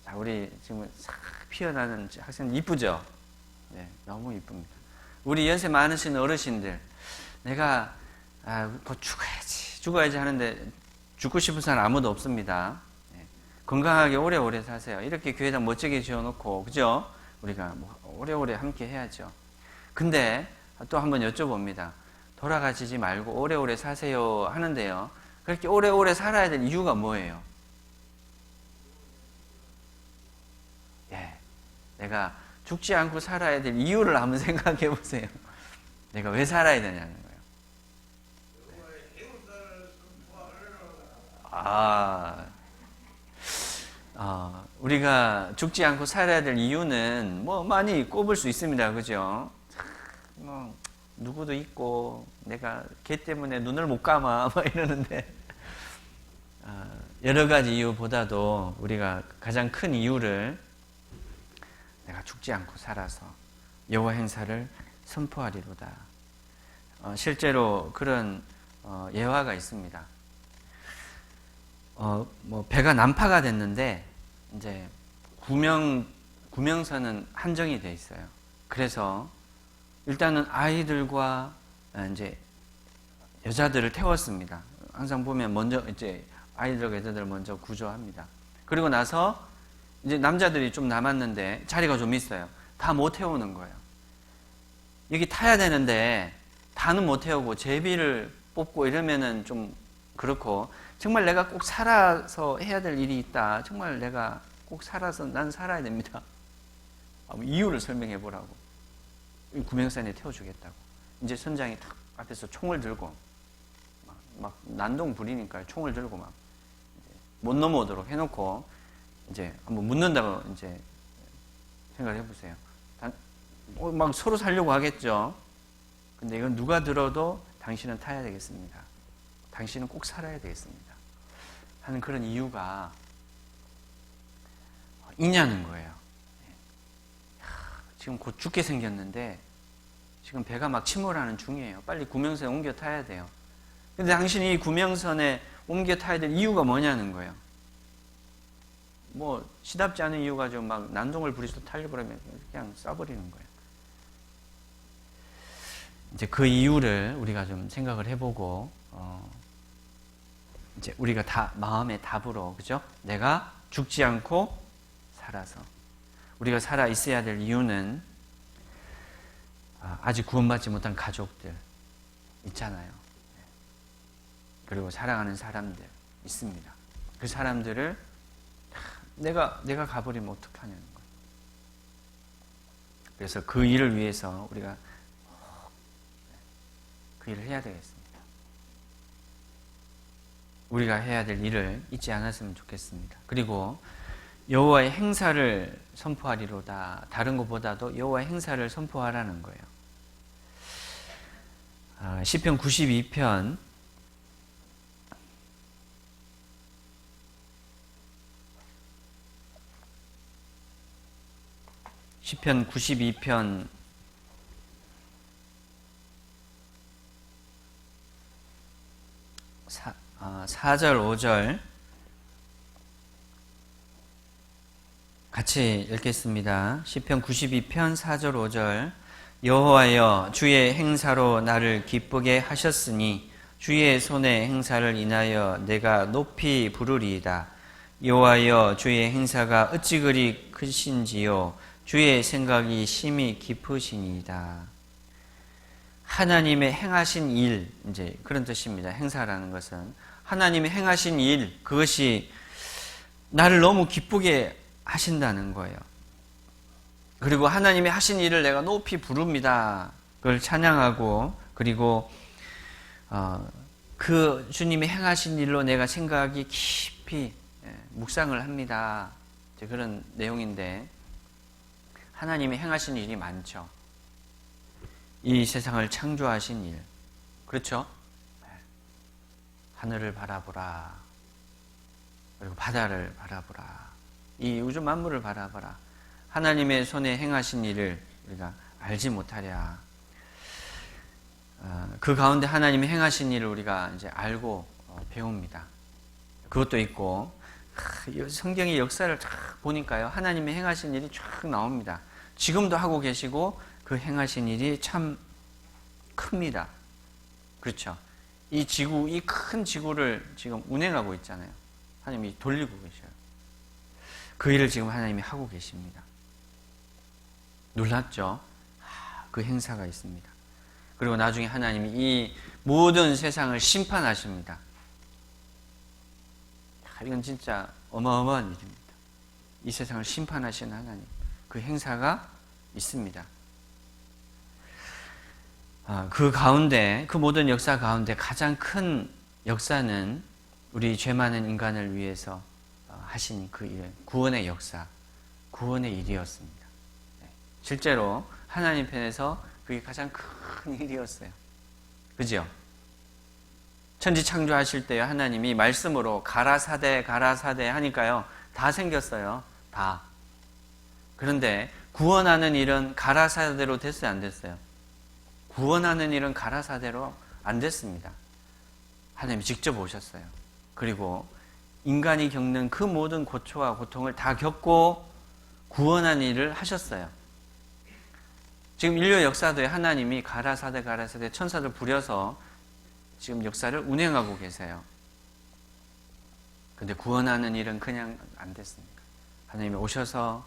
자, 우리 지금 싹 피어나는 학생들 이쁘죠? 네, 너무 이쁩니다. 우리 연세 많으신 어르신들, 내가 곧 죽어야지 하는데 죽고 싶은 사람 아무도 없습니다. 건강하게 오래오래 사세요. 이렇게 교회당 멋지게 지어놓고, 그죠? 우리가 뭐 오래오래 함께 해야죠. 근데 또 한번 여쭤봅니다. 돌아가시지 말고 오래오래 사세요 하는데요. 그렇게 오래오래 살아야 될 이유가 뭐예요? 내가 죽지 않고 살아야 될 이유를 한번 생각해 보세요. 내가 왜 살아야 되냐는 거예요. 우리가 죽지 않고 살아야 될 이유는 뭐 많이 꼽을 수 있습니다. 그죠? 뭐 누구도 있고 내가 걔 때문에 눈을 못 감아 막 이러는데 여러 가지 이유보다도 우리가 가장 큰 이유를 내가 죽지 않고 살아서 여호와 행사를 선포하리로다. 실제로 그런 예화가 있습니다. 뭐 배가 난파가 됐는데 이제 구명선은 한정이 돼 있어요. 그래서 일단은 아이들과 이제 여자들을 태웠습니다. 항상 보면 먼저 이제 아이들과 여자들을 먼저 구조합니다. 그리고 나서 이제 남자들이 좀 남았는데 자리가 좀 있어요. 다 못 태우는 거예요. 여기 타야 되는데 다는 못 태우고 제비를 뽑고 이러면은 좀 그렇고 정말 내가 꼭 살아서 해야 될 일이 있다. 정말 내가 꼭 살아서 난 살아야 됩니다. 이유를 설명해 보라고. 구명산에 태워주겠다고. 이제 선장이 탁 앞에서 총을 들고 막 난동 부리니까 총을 들고 막 못 넘어오도록 해놓고 이제 한번 묻는다고 이제 생각을 해보세요. 막 서로 살려고 하겠죠. 근데 이건 누가 들어도 당신은 타야 되겠습니다. 당신은 꼭 살아야 되겠습니다. 하는 그런 이유가 있냐는 거예요. 지금 곧 죽게 생겼는데 지금 배가 막 침몰하는 중이에요. 빨리 구명선에 옮겨 타야 돼요. 근데 당신이 이 구명선에 옮겨 타야 될 이유가 뭐냐는 거예요. 뭐 시답지 않은 이유 가지고 막 난동을 부리셔서 타려고 그러면 그냥 쏴버리는 거예요. 이제 그 이유를 우리가 좀 생각을 해보고 이제 우리가 다 마음의 답으로, 그죠? 내가 죽지 않고 살아서 우리가 살아 있어야 될 이유는 아직 구원받지 못한 가족들 있잖아요. 그리고 사랑하는 사람들 있습니다. 그 사람들을 내가 가버리면 어떡하냐는 거예요. 그래서 그 일을 위해서 우리가 그 일을 해야 되겠습니다. 우리가 해야 될 일을 잊지 않았으면 좋겠습니다. 그리고 여호와의 행사를 선포하리로다. 다른 것보다도 여호와의 행사를 선포하라는 거예요. 시편 92편 92편 4절 5절 같이 읽겠습니다. 시편 92편 4절 5절 여호와여 주의 행사로 나를 기쁘게 하셨으니 주의 손의 행사를 인하여 내가 높이 부르리이다. 여호와여 주의 행사가 어찌 그리 크신지요 주의 생각이 심히 깊으시니이다. 하나님의 행하신 일, 이제 그런 뜻입니다. 행사라는 것은 하나님의 행하신 일, 그것이 나를 너무 기쁘게 하신다는 거예요. 그리고 하나님의 하신 일을 내가 높이 부릅니다. 그걸 찬양하고, 그리고 그 주님의 행하신 일로 내가 생각이 깊이 묵상을 합니다. 이제 그런 내용인데, 하나님의 행하신 일이 많죠. 이 세상을 창조하신 일, 그렇죠? 하늘을 바라보라, 그리고 바다를 바라보라, 이 우주 만물을 바라보라. 하나님의 손에 행하신 일을 우리가 알지 못하랴. 그 가운데 하나님의 행하신 일을 우리가 이제 알고 배웁니다. 그것도 있고, 성경의 역사를 쫙 보니까요, 하나님의 행하신 일이 쫙 나옵니다. 지금도 하고 계시고 그 행하신 일이 참 큽니다. 그렇죠? 이 지구, 이 큰 지구를 지금 운행하고 있잖아요. 하나님이 돌리고 계셔요. 그 일을 지금 하나님이 하고 계십니다. 놀랍죠? 그 행사가 있습니다. 그리고 나중에 하나님이 이 모든 세상을 심판하십니다. 이건 진짜 어마어마한 일입니다. 이 세상을 심판하시는 하나님, 그 행사가 있습니다. 그 가운데, 그 모든 역사 가운데 가장 큰 역사는 우리 죄 많은 인간을 위해서 하신 그 일, 구원의 역사, 구원의 일이었습니다. 실제로 하나님 편에서 그게 가장 큰 일이었어요. 그죠? 천지 창조하실 때 하나님이 말씀으로 가라사대 가라사대 하니까요, 다 생겼어요. 다. 그런데 구원하는 일은 가라사대로 됐어요, 안 됐어요? 구원하는 일은 가라사대로 안 됐습니다. 하나님이 직접 오셨어요. 그리고 인간이 겪는 그 모든 고초와 고통을 다 겪고 구원한 일을 하셨어요. 지금 인류 역사도에 하나님이 가라사대 가라사대 천사들 부려서 지금 역사를 운행하고 계세요. 근데 구원하는 일은 그냥 안 됐습니다. 하나님이 오셔서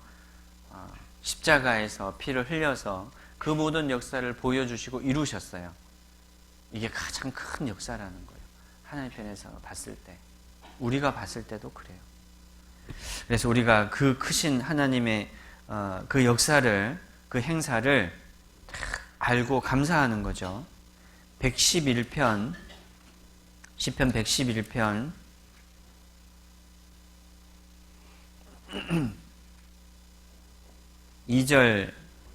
십자가에서 피를 흘려서 그 모든 역사를 보여주시고 이루셨어요. 이게 가장 큰 역사라는 거예요. 하나님 편에서 봤을 때, 우리가 봤을 때도 그래요. 그래서 우리가 그 크신 하나님의 그 역사를, 그 행사를 알고 감사하는 거죠. 111편 시편 111편 2절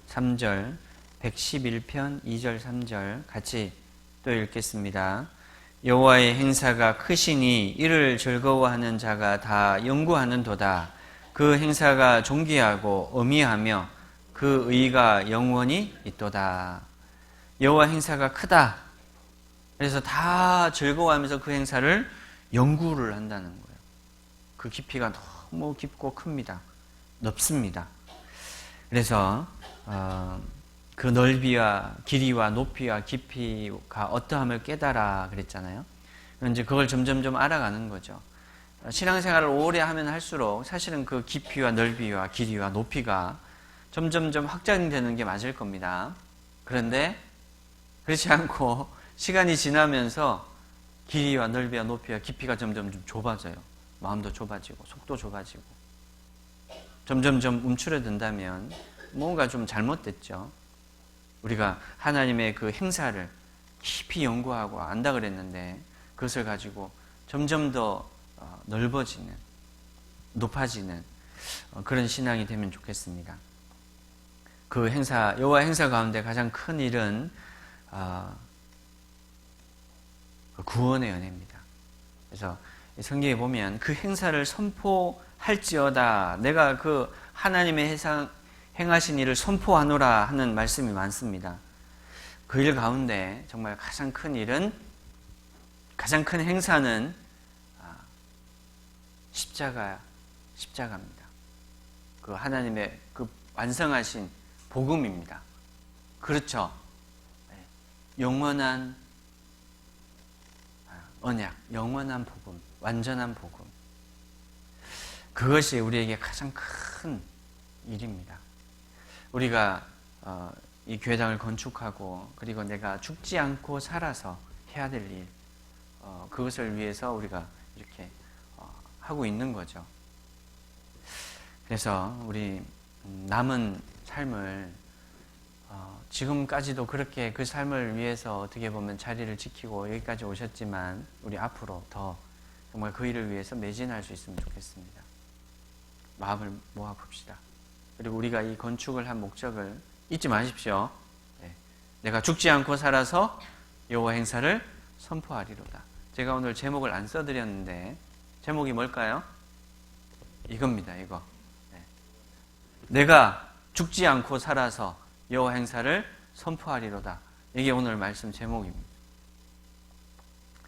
3절 111편 2절 3절 같이 또 읽겠습니다. 여호와의 행사가 크시니 이를 즐거워하는 자가 다 연구하는도다. 그 행사가 존귀하고 어미하며 그 의가 영원히 있도다. 여호와 행사가 크다. 그래서 다 즐거워하면서 그 행사를 연구를 한다는 거예요. 그 깊이가 너무 깊고 큽니다. 넓습니다. 그래서 그 넓이와 길이와 높이와 깊이가 어떠함을 깨달아 그랬잖아요. 이제 그걸 점점 알아가는 거죠. 신앙생활을 오래 하면 할수록 사실은 그 깊이와 넓이와 길이와 높이가 점점 확장되는 게 맞을 겁니다. 그런데 그렇지 않고 시간이 지나면서 길이와 넓이와 높이와 깊이가 점점 좀 좁아져요. 마음도 좁아지고 속도 좁아지고 점점 움츠러든다면 뭔가 좀 잘못됐죠. 우리가 하나님의 그 행사를 깊이 연구하고 안다 그랬는데 그것을 가지고 점점 더 넓어지는, 높아지는 그런 신앙이 되면 좋겠습니다. 그 행사, 여호와 행사 가운데 가장 큰 일은 구원의 은혜입니다. 그래서 성경에 보면 그 행사를 선포할지어다. 내가 그 하나님의 행하신 일을 선포하노라 하는 말씀이 많습니다. 그 일 가운데 정말 가장 큰 일은, 가장 큰 행사는 십자가입니다. 그 하나님의 그 완성하신 복음입니다. 그렇죠. 영원한 언약, 영원한 복음, 완전한 복음. 그것이 우리에게 가장 큰 일입니다. 우리가 이 교회당을 건축하고 그리고 내가 죽지 않고 살아서 해야 될 일, 그것을 위해서 우리가 이렇게 하고 있는 거죠. 그래서 우리 남은 삶을 지금까지도 그렇게 그 삶을 위해서 어떻게 보면 자리를 지키고 여기까지 오셨지만 우리 앞으로 더 정말 그 일을 위해서 매진할 수 있으면 좋겠습니다. 마음을 모아봅시다. 그리고 우리가 이 건축을 한 목적을 잊지 마십시오. 내가 죽지 않고 살아서 여호와 행사를 선포하리로다. 제가 오늘 제목을 안 써드렸는데 제목이 뭘까요? 이겁니다. 이거. 내가 죽지 않고 살아서 여호와 행사를 선포하리로다. 이게 오늘 말씀 제목입니다.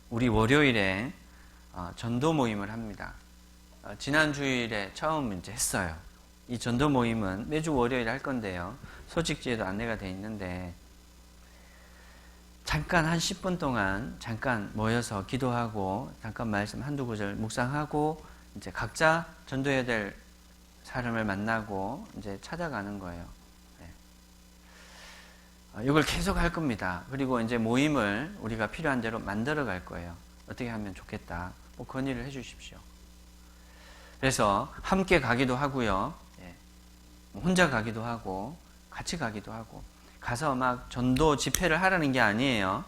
우리 월요일에 전도 모임을 합니다. 지난 주일에 처음 이제 했어요. 이 전도 모임은 매주 월요일 할 건데요. 소식지에도 안내가 돼 있는데 잠깐 한 10분 동안 잠깐 모여서 기도하고 잠깐 말씀 한두 구절 묵상하고 이제 각자 전도해야 될 사람을 만나고 이제 찾아가는 거예요. 이걸 계속 할 겁니다. 그리고 이제 모임을 우리가 필요한 대로 만들어 갈 거예요. 어떻게 하면 좋겠다. 건의를 해 주십시오. 그래서 함께 가기도 하고요. 혼자 가기도 하고 같이 가기도 하고 가서 막 전도 집회를 하라는 게 아니에요.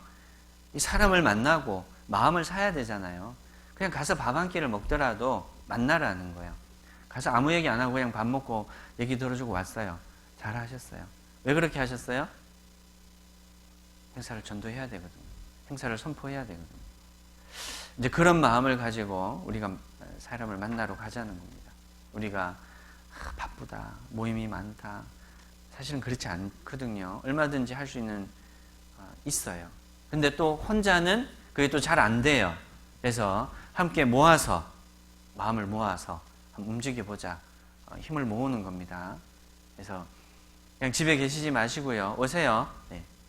이 사람을 만나고 마음을 사야 되잖아요. 그냥 가서 밥 한 끼를 먹더라도 만나라는 거예요. 가서 아무 얘기 안 하고 그냥 밥 먹고 얘기 들어주고 왔어요. 잘하셨어요. 왜 그렇게 하셨어요? 행사를 전도해야 되거든요. 행사를 선포해야 되거든요. 이제 그런 마음을 가지고 우리가 사람을 만나러 가자는 겁니다. 우리가 바쁘다, 모임이 많다. 사실은 그렇지 않거든요. 얼마든지 할 수 있는 있어요. 근데 또 혼자는 그게 또 잘 안 돼요. 그래서 함께 모아서 마음을 모아서 한번 움직여보자. 힘을 모으는 겁니다. 그래서 그냥 집에 계시지 마시고요. 오세요.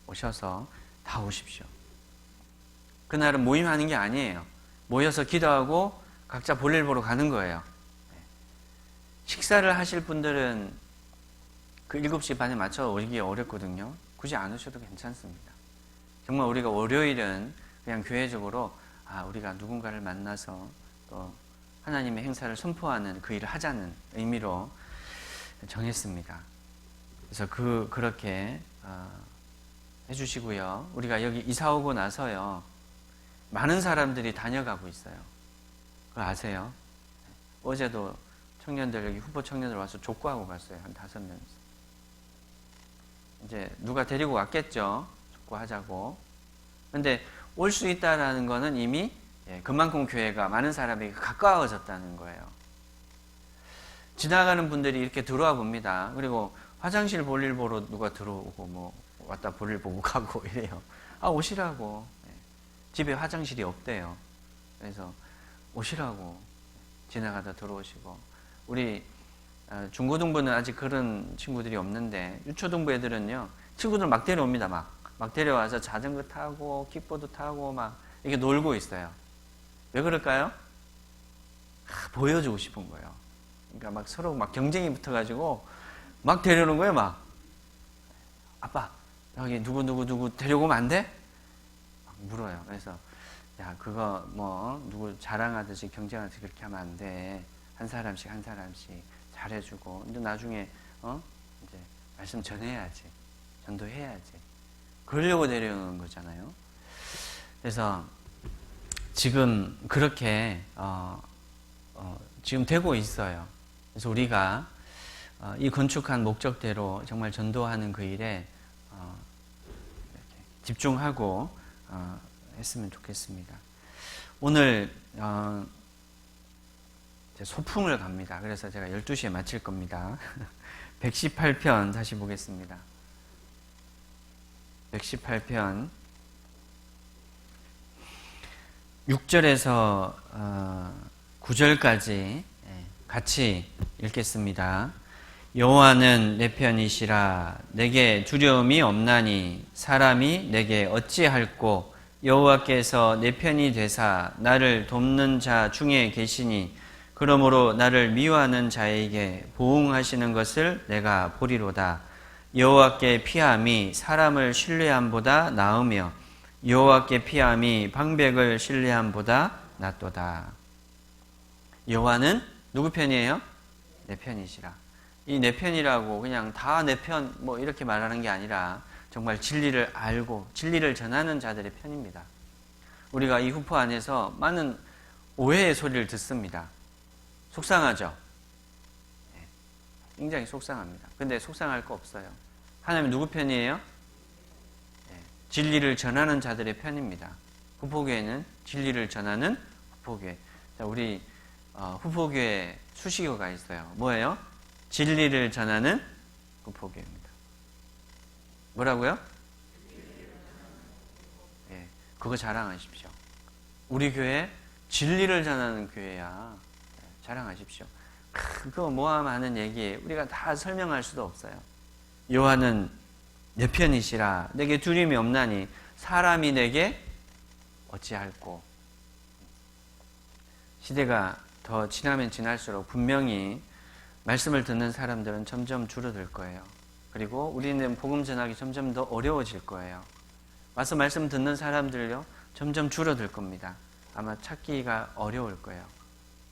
오셔서 다 오십시오. 그날은 모임하는 게 아니에요. 모여서 기도하고 각자 볼일 보러 가는 거예요. 식사를 하실 분들은 그 7시 반에 맞춰 오기 어렵거든요. 굳이 안 오셔도 괜찮습니다. 정말 우리가 월요일은 그냥 교회적으로 우리가 누군가를 만나서 또 하나님의 행사를 선포하는 그 일을 하자는 의미로 정했습니다. 그래서 그렇게 해주시고요. 우리가 여기 이사 오고 나서요. 많은 사람들이 다녀가고 있어요. 그거 아세요? 어제도 청년들, 여기 후보 청년들 와서 족구하고 갔어요. 한 5명. 이제 누가 데리고 왔겠죠. 족구하자고. 근데 올 수 있다라는 거는 이미 그만큼 교회가 많은 사람이 가까워졌다는 거예요. 지나가는 분들이 이렇게 들어와 봅니다. 그리고 화장실 볼일 보러 누가 들어오고 뭐 왔다 볼일 보고 가고 이래요. 아, 오시라고. 집에 화장실이 없대요. 그래서 오시라고 지나가다 들어오시고, 우리 중고등부는 아직 그런 친구들이 없는데 유초등부 애들은요, 친구들 막 데려옵니다. 막 데려와서 자전거 타고 킥보드 타고 막 이렇게 놀고 있어요. 왜 그럴까요? 보여주고 싶은 거예요. 그러니까 막 서로 막 경쟁이 붙어가지고 막 데려오는 거예요. 막 아빠 여기 누구 데려오면 안 돼? 막 물어요. 그래서 야, 그거 뭐 누구 자랑하듯이 경쟁하듯이 그렇게 하면 안 돼. 한 사람씩 잘해주고, 근데 나중에 이제 말씀 전해야지, 전도해야지. 그러려고 내려오는 거잖아요. 그래서 지금 그렇게 지금 되고 있어요. 그래서 우리가 이 건축한 목적대로 정말 전도하는 그 일에 이렇게 집중하고 했으면 좋겠습니다. 오늘 소풍을 갑니다. 그래서 제가 12시에 마칠 겁니다. 118편 다시 보겠습니다. 118편 6절에서 9절까지 같이 읽겠습니다. 여호와는 내 편이시라. 내게 두려움이 없나니 사람이 내게 어찌할꼬. 여호와께서 내 편이 되사 나를 돕는 자 중에 계시니 그러므로 나를 미워하는 자에게 보응하시는 것을 내가 보리로다. 여호와께 피함이 사람을 신뢰함보다 나으며 여호와께 피함이 방백을 신뢰함보다 낫도다. 여호와는 누구 편이에요? 내 편이시라. 이 내 편이라고 그냥 다 내 편 뭐 이렇게 말하는 게 아니라 정말 진리를 알고 진리를 전하는 자들의 편입니다. 우리가 이 후포 안에서 많은 오해의 소리를 듣습니다. 속상하죠? 굉장히 속상합니다. 근데 속상할 거 없어요. 하나님 누구 편이에요? 진리를 전하는 자들의 편입니다. 후포교회는 진리를 전하는 후포교회. 자, 우리 후포교회 수식어가 있어요. 뭐예요? 진리를 전하는 후포교회입니다. 뭐라고요? 그거 자랑하십시오. 우리 교회 진리를 전하는 교회야. 자랑하십시오. 그거 뭐하면 하는 얘기예요. 우리가 다 설명할 수도 없어요. 여호와는 내 편이시라. 내게 두려움이 없나니 사람이 내게 어찌할꼬. 시대가 더 지나면 지날수록 분명히 말씀을 듣는 사람들은 점점 줄어들 거예요. 그리고 우리는 복음 전하기 점점 더 어려워질 거예요. 와서 말씀 듣는 사람들요 점점 줄어들 겁니다. 아마 찾기가 어려울 거예요.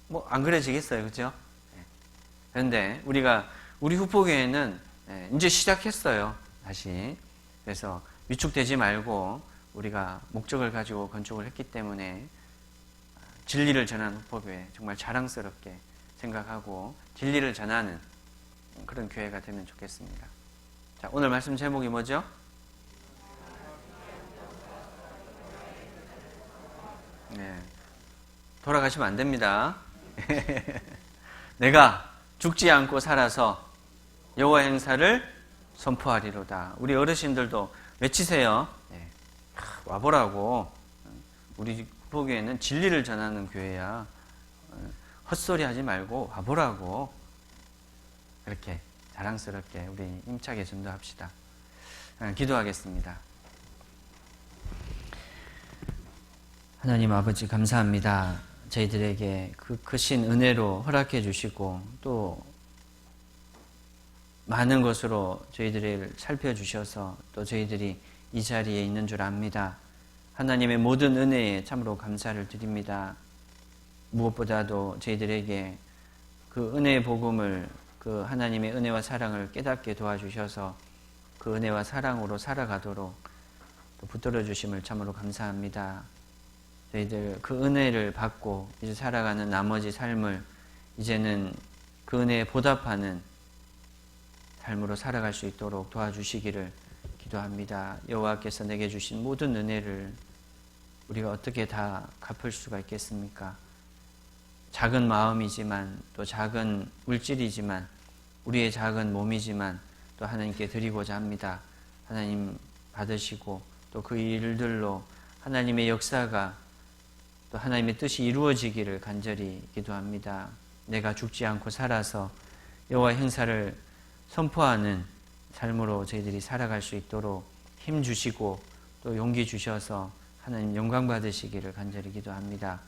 뭐 안 그래지겠어요, 그렇죠? 그런데 우리 후포교회는 이제 시작했어요, 다시. 그래서 위축되지 말고 우리가 목적을 가지고 건축을 했기 때문에 진리를 전하는 후포교회 정말 자랑스럽게 생각하고 진리를 전하는 그런 교회가 되면 좋겠습니다. 자, 오늘 말씀 제목이 뭐죠? 돌아가시면 안 됩니다. 내가 죽지 않고 살아서 여호와 행사를 선포하리로다. 우리 어르신들도 외치세요. 와보라고. 우리 후보교회는 진리를 전하는 교회야. 헛소리 하지 말고 와보라고. 그렇게 자랑스럽게 우리 힘차게 전도합시다. 기도하겠습니다. 하나님 아버지 감사합니다. 저희들에게 그 크신 은혜로 허락해 주시고 또 많은 것으로 저희들을 살펴주셔서 또 저희들이 이 자리에 있는 줄 압니다. 하나님의 모든 은혜에 참으로 감사를 드립니다. 무엇보다도 저희들에게 그 은혜의 복음을, 그 하나님의 은혜와 사랑을 깨닫게 도와주셔서 그 은혜와 사랑으로 살아가도록 또 붙들어 주심을 참으로 감사합니다. 저희들 그 은혜를 받고 이제 살아가는 나머지 삶을 이제는 그 은혜에 보답하는 삶으로 살아갈 수 있도록 도와주시기를 기도합니다. 여호와께서 내게 주신 모든 은혜를 우리가 어떻게 다 갚을 수가 있겠습니까? 작은 마음이지만 또 작은 물질이지만 우리의 작은 몸이지만 또 하나님께 드리고자 합니다. 하나님 받으시고 또 그 일들로 하나님의 역사가 또 하나님의 뜻이 이루어지기를 간절히 기도합니다. 내가 죽지 않고 살아서 여호와의 행사를 선포하는 삶으로 저희들이 살아갈 수 있도록 힘 주시고 또 용기 주셔서 하나님 영광 받으시기를 간절히 기도합니다.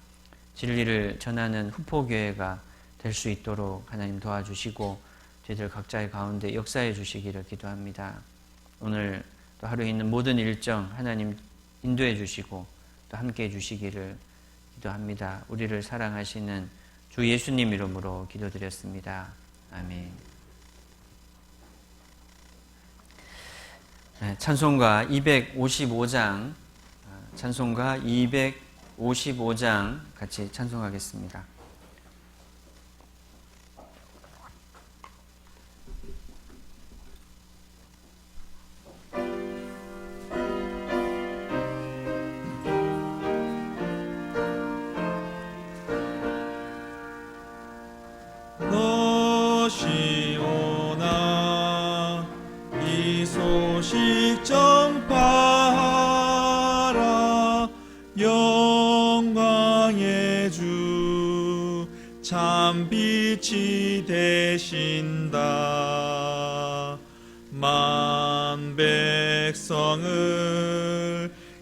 진리를 전하는 후포교회가 될 수 있도록 하나님 도와주시고 저희들 각자의 가운데 역사해 주시기를 기도합니다. 오늘 또 하루에 있는 모든 일정 하나님 인도해 주시고 또 함께 해 주시기를 기도합니다. 우리를 사랑하시는 주 예수님 이름으로 기도드렸습니다. 아멘. 찬송가 255장 찬송가 255장 같이 찬송하겠습니다. 소식 전파하라. 영광의 주 참 빛이 되신다. 만 백성을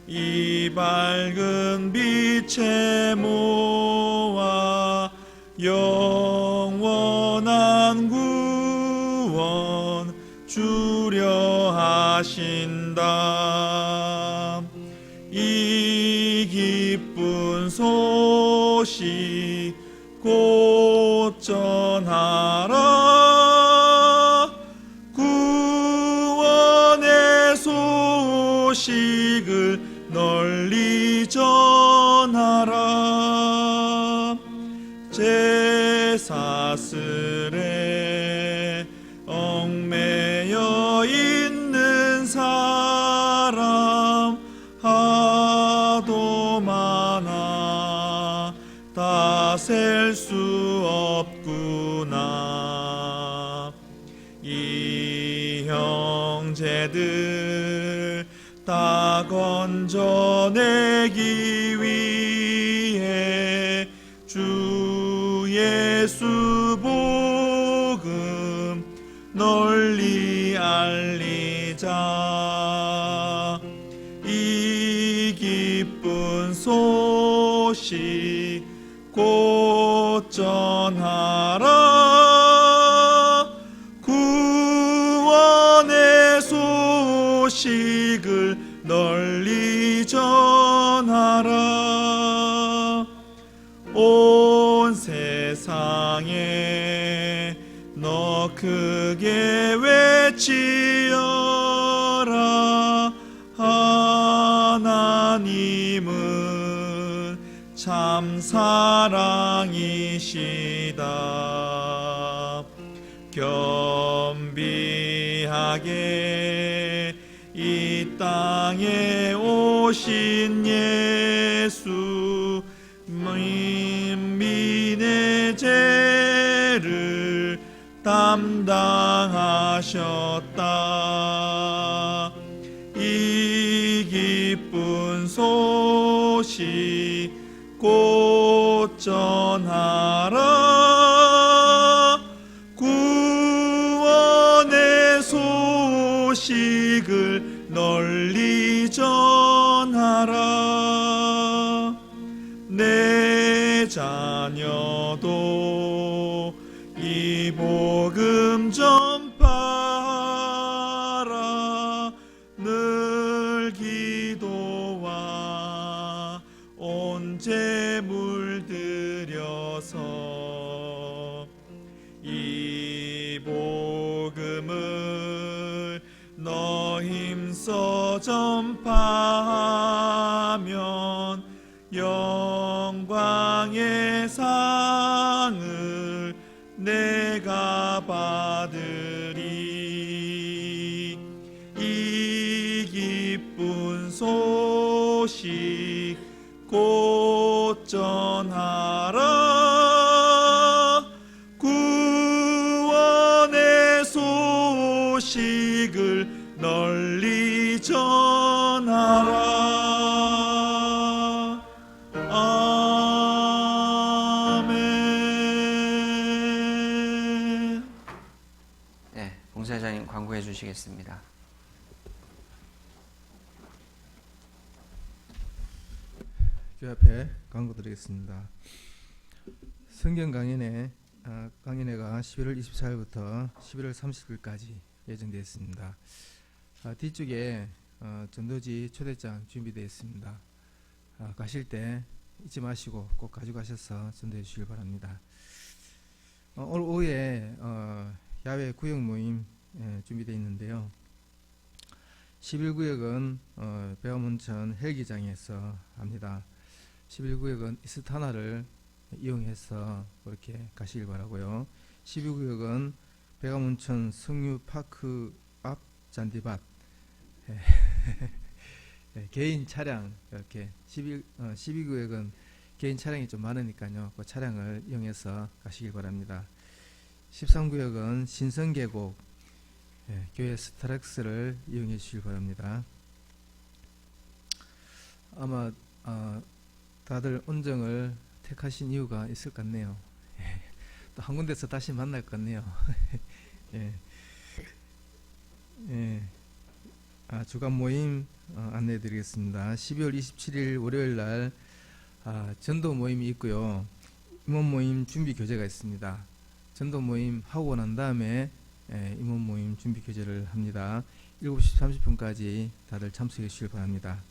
이 밝은 빛에 모아 영원한 구원 주려 하신다. 이 기쁜 소식 곧 전하라. 구원의 소식을 널리 전하라. 제사슬에 얽매여 있는 사람 하도 많아 다 셀 수 없구나. 이 형제들 다 건져내기 위해 주 예수 복음 널리 알리자. 이 기쁜 소식 곧 전하라. 구원의 소식을 널리 전하라. 온 세상에 너 크게 외치어라. 하나님은 참 사랑이시다. 겸비하게 이 땅에 오신 예수 민민의 죄를 담당하셨다. 이 기쁜 소식 곧 전하라. 구원의 소식을 널리 전하라. 내 자녀도 이 복음 전파하라. 늘 기도와 온 재물 들여서 이 복음을 너 힘써 전파하면 전하라. 구원의 소식을 널리 전하라. 아멘. 네, 봉사자님 광고해 주시겠습니다. 교회 앞에 광고 드리겠습니다. 성경 강연회가 11월 24일부터 11월 30일까지 예정되어 있습니다. 뒤쪽에 전도지 초대장 준비되어 있습니다. 가실 때 잊지 마시고 꼭 가져가셔서 전도해 주시길 바랍니다. 오늘 오후에 야외 구역 모임 준비되어 있는데요. 11구역은 백암온천 헬기장에서 합니다. 11구역은 이스타나를 이용해서 그렇게 가시길 바라고요. 12구역은 백암온천 석류파크 앞 잔디밭 개인 차량 이렇게 12구역은 개인 차량이 좀 많으니까요. 그 차량을 이용해서 가시길 바랍니다. 13구역은 신성계곡 교회 스타렉스를 이용해 주시길 바랍니다. 아마 다들 온정을 택하신 이유가 있을 것 같네요. 또 한 군데서 다시 만날 것 같네요. 주간 모임 안내해 드리겠습니다. 12월 27일 월요일 날 전도 모임이 있고요. 임원 모임 준비 교제가 있습니다. 전도 모임 하고 난 다음에 임원 모임 준비 교제를 합니다. 7시 30분까지 다들 참석해 주시길 바랍니다.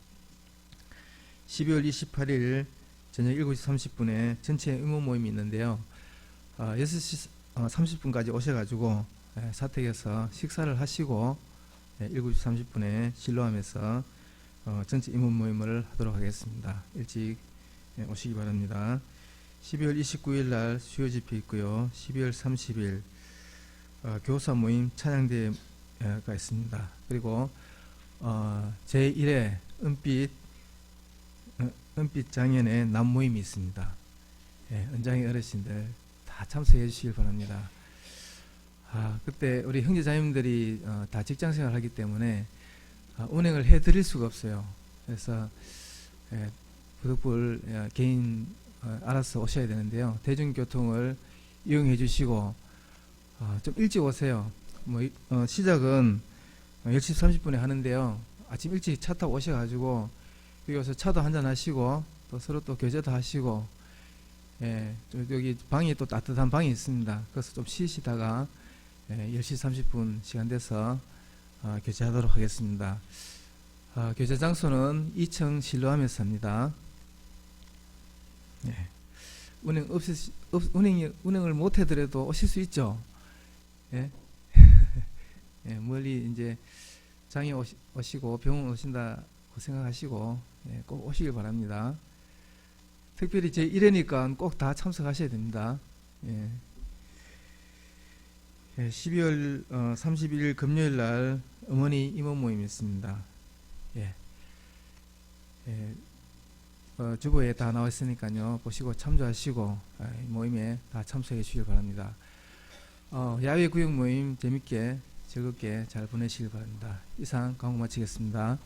12월 28일 저녁 7시 30분에 전체 임원 모임이 있는데요. 6시 30분까지 오셔가지고 사택에서 식사를 하시고 7시 30분에 진로함에서 전체 임원 모임을 하도록 하겠습니다. 일찍 오시기 바랍니다. 12월 29일 날 수요 집회 있고요. 12월 30일 교사 모임 찬양대회가 있습니다. 그리고 제1회 은빛 장현의 남모임이 있습니다. 은장의 어르신들 다 참석해 주시길 바랍니다. 그때 우리 형제자매님들이 다 직장생활 하기 때문에 운행을 해드릴 수가 없어요. 그래서 부득불 개인 알아서 오셔야 되는데요. 대중교통을 이용해 주시고 좀 일찍 오세요. 시작은 10시 30분에 하는데요. 아침 일찍 차 타고 오셔가지고 여기 와서 차도 한잔 하시고 또 서로 또 교제도 하시고 여기 방이 또 따뜻한 방이 있습니다. 그래서 좀 쉬시다가 10시 30분 시간 돼서 교제하도록 하겠습니다. 교제 장소는 2층 실로함에서 합니다. 운행을 못 해더라도 오실 수 있죠. 멀리 이제 장에 오시고 병원 오신다고 생각하시고 꼭 오시길 바랍니다. 특별히 제 1회니까 꼭 다 참석하셔야 됩니다. 12월 31일 금요일 날 어머니 임원 모임이 있습니다. 주보에 다 나와 있으니까요. 보시고 참조하시고 모임에 다 참석해 주시길 바랍니다. 야외 구역 모임 재밌게 즐겁게 잘 보내시길 바랍니다. 이상 강의 마치겠습니다.